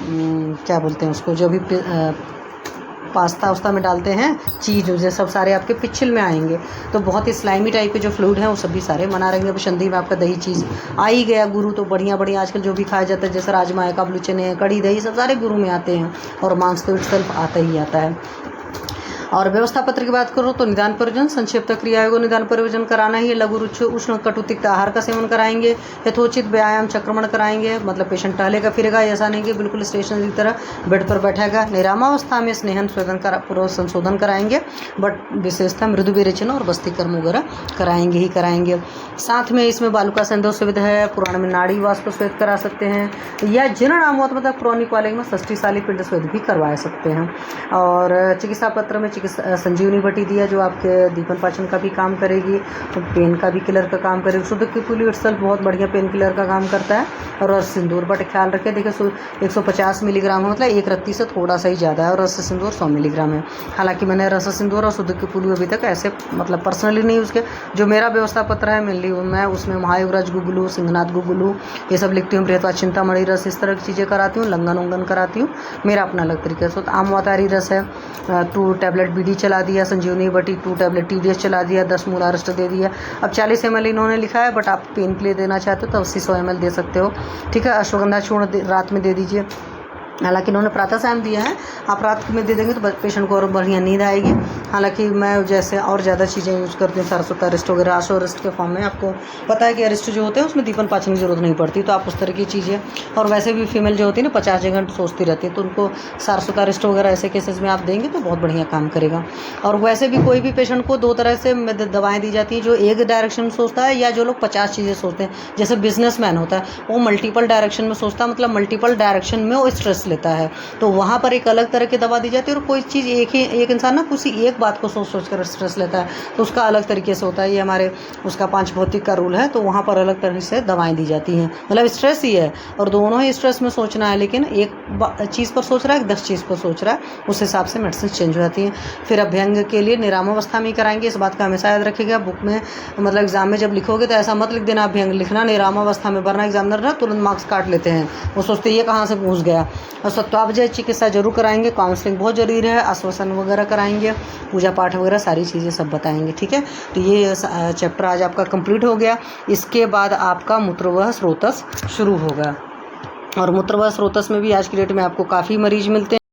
क्या बोलते हैं उसको, जो भी पास्ता उस्ता में डालते हैं चीज़, उसे सब सारे आपके पिछल में आएंगे। तो बहुत ही स्लाइमी टाइप के जो फ्लूइड हैं वो सभी सारे मना रहेंगे। अब संधि में आपका दही चीज़ आ ही गया गुरु, तो बढ़िया बढ़िया आजकल जो भी खाया जाता है, जैसे राजमा है, काबुली चने हैं, कड़ी दही, सब सारे गुरु में आते हैं। और मांस तो इटसेल्फ आता ही आता है। और व्यवस्था पत्र की बात करो तो निदान प्रयोजन, संक्षिप्त क्रियाओं को निदान प्रयोजन कराना ही है। लघु रुच उष्ण कटुतिक्त आहार का सेवन कराएंगे, यथोचित व्यायाम चक्रमण कराएंगे, मतलब पेशेंट टहलेगा फिरेगा, ऐसा नहीं कि बिल्कुल स्टेशन की तरह बेड पर बैठेगा। निरामावस्था में स्नेहन स्वेदन का पूर्व संशोधन कराएंगे, बट विशेषतः मृदु विरेचन और बस्ती कर्म वगैरह कराएंगे ही कराएंगे। साथ में इसमें बालुका संदेह सुविधा है, पुराण में नाड़ी वाष्प स्वेद करा सकते हैं, या जीर्ण आमवत मतलब क्रॉनिक वाले में षष्ठीशाली पिंड स्वेद भी करवा सकते हैं। और चिकित्सा पत्र में संजीवनी बटी दिया, जो आपके दीपन पाचन का भी काम करेगी, तो पेन का भी किलर का काम करेगी। शुद्ध की पुली इटसेल्फ बहुत बढ़िया पेन किलर का काम करता है। और रस सिंदूर बट ख्याल रखें, देखिए 150 मिलीग्राम है, मतलब एक रत्ती से थोड़ा सा ही ज़्यादा है। और रस सिंदूर 100 मिलीग्राम है। हालांकि मैंने रस सिंदूर और शुद्ध की पुली अभी तक ऐसे मतलब पर्सनली नहीं, उसके जो मेरा व्यवस्था पत्र है मेनली मैं उसमें महायुवराज गुगलू, सिंहनाथ गुगलू ये सब लिखती हूँ। बृहत्वा चिंतामणि रस, इस तरह की चीज़ें कराती हूँ, लंगन उंगन कराती हूँ, मेरा अपना अलग तरीके से। तो आमवातारी रस है, 2 टैबलेट बीडी चला दिया, संजीवनी बटी 2 टैबलेट TDS चला दिया, 10 मूल अरेस्ट दे दिया। अब 40 ml इन्होंने लिखा है, बट आप पेन के लिए देना चाहते हो तो 80-100 ml दे सकते हो। ठीक है। अश्वगंधा चूर्ण रात में दे दीजिए, हालांकि इन्होंने प्रातः सायं दिया है, आप रात में दे देंगे तो पेशेंट को और बढ़िया नींद आएगी। हालांकि मैं जैसे और ज़्यादा चीज़ें यूज़ करती हूँ, सारस्वत अरिस्ट वगैरह, आशो अरिस्ट के फॉर्म में। आपको पता है कि अरिस्ट जो होते हैं उसमें दीपन पाचन की जरूरत नहीं पड़ती, तो आप उस तरह की चीज़ें। और वैसे भी फीमेल जो होती है ना 50 घंटे सोचती रहती है, तो उनको सारस्वत अरिस्ट वगैरह ऐसे केसेस में आप देंगे तो बहुत बढ़िया काम करेगा। और वैसे भी कोई भी पेशेंट को 2 तरह से दवाएँ दी जाती हैं, जो एक डायरेक्शन में सोचता है, या जो लोग 50 चीज़ें सोचते हैं। जैसे बिजनेसमैन होता है वो मल्टीपल डायरेक्शन में सोचता है, मतलब मल्टीपल डायरेक्शन में वो स्ट्रेस लेता है, तो वहाँ पर एक अलग तरह की दवा दी जाती है। और कोई चीज़ एक इंसान ना किसी एक बात को सोच कर स्ट्रेस लेता है, तो उसका अलग तरीके से होता है। ये हमारे उसका 5 भौतिक का रूल है, तो वहाँ पर अलग तरह से दवाएं दी जाती हैं। मतलब स्ट्रेस ही है, और दोनों ही स्ट्रेस में सोचना है, लेकिन एक चीज़ पर सोच रहा है, 10 चीज़ पर सोच रहा है, उस हिसाब से मेडिसिन चेंज हो जाती हैं। फिर अभ्यंग के लिए निरामावस्था में ही कराएंगे, इस बात का हमेशा याद रखिएगा। बुक में मतलब एग्जाम में जब लिखोगे तो ऐसा मत लिख देना अभ्यंग लिखना निरामावस्था में, वरना एग्जामिनर ना तुरंत मार्क्स काट लेते हैं, वो सोचते ये कहाँ से घुस गया। और सत्वावजय चिकित्सा जरूर कराएंगे, काउंसलिंग बहुत जरूरी है, आश्वासन वगैरह कराएंगे, पूजा पाठ वगैरह सारी चीज़ें सब बताएंगे। ठीक है। तो ये चैप्टर आज आपका कंप्लीट हो गया। इसके बाद आपका मूत्रवह स्रोतस शुरू होगा, और मूत्रवह स्रोतस में भी आज की डेट में आपको काफ़ी मरीज मिलते हैं।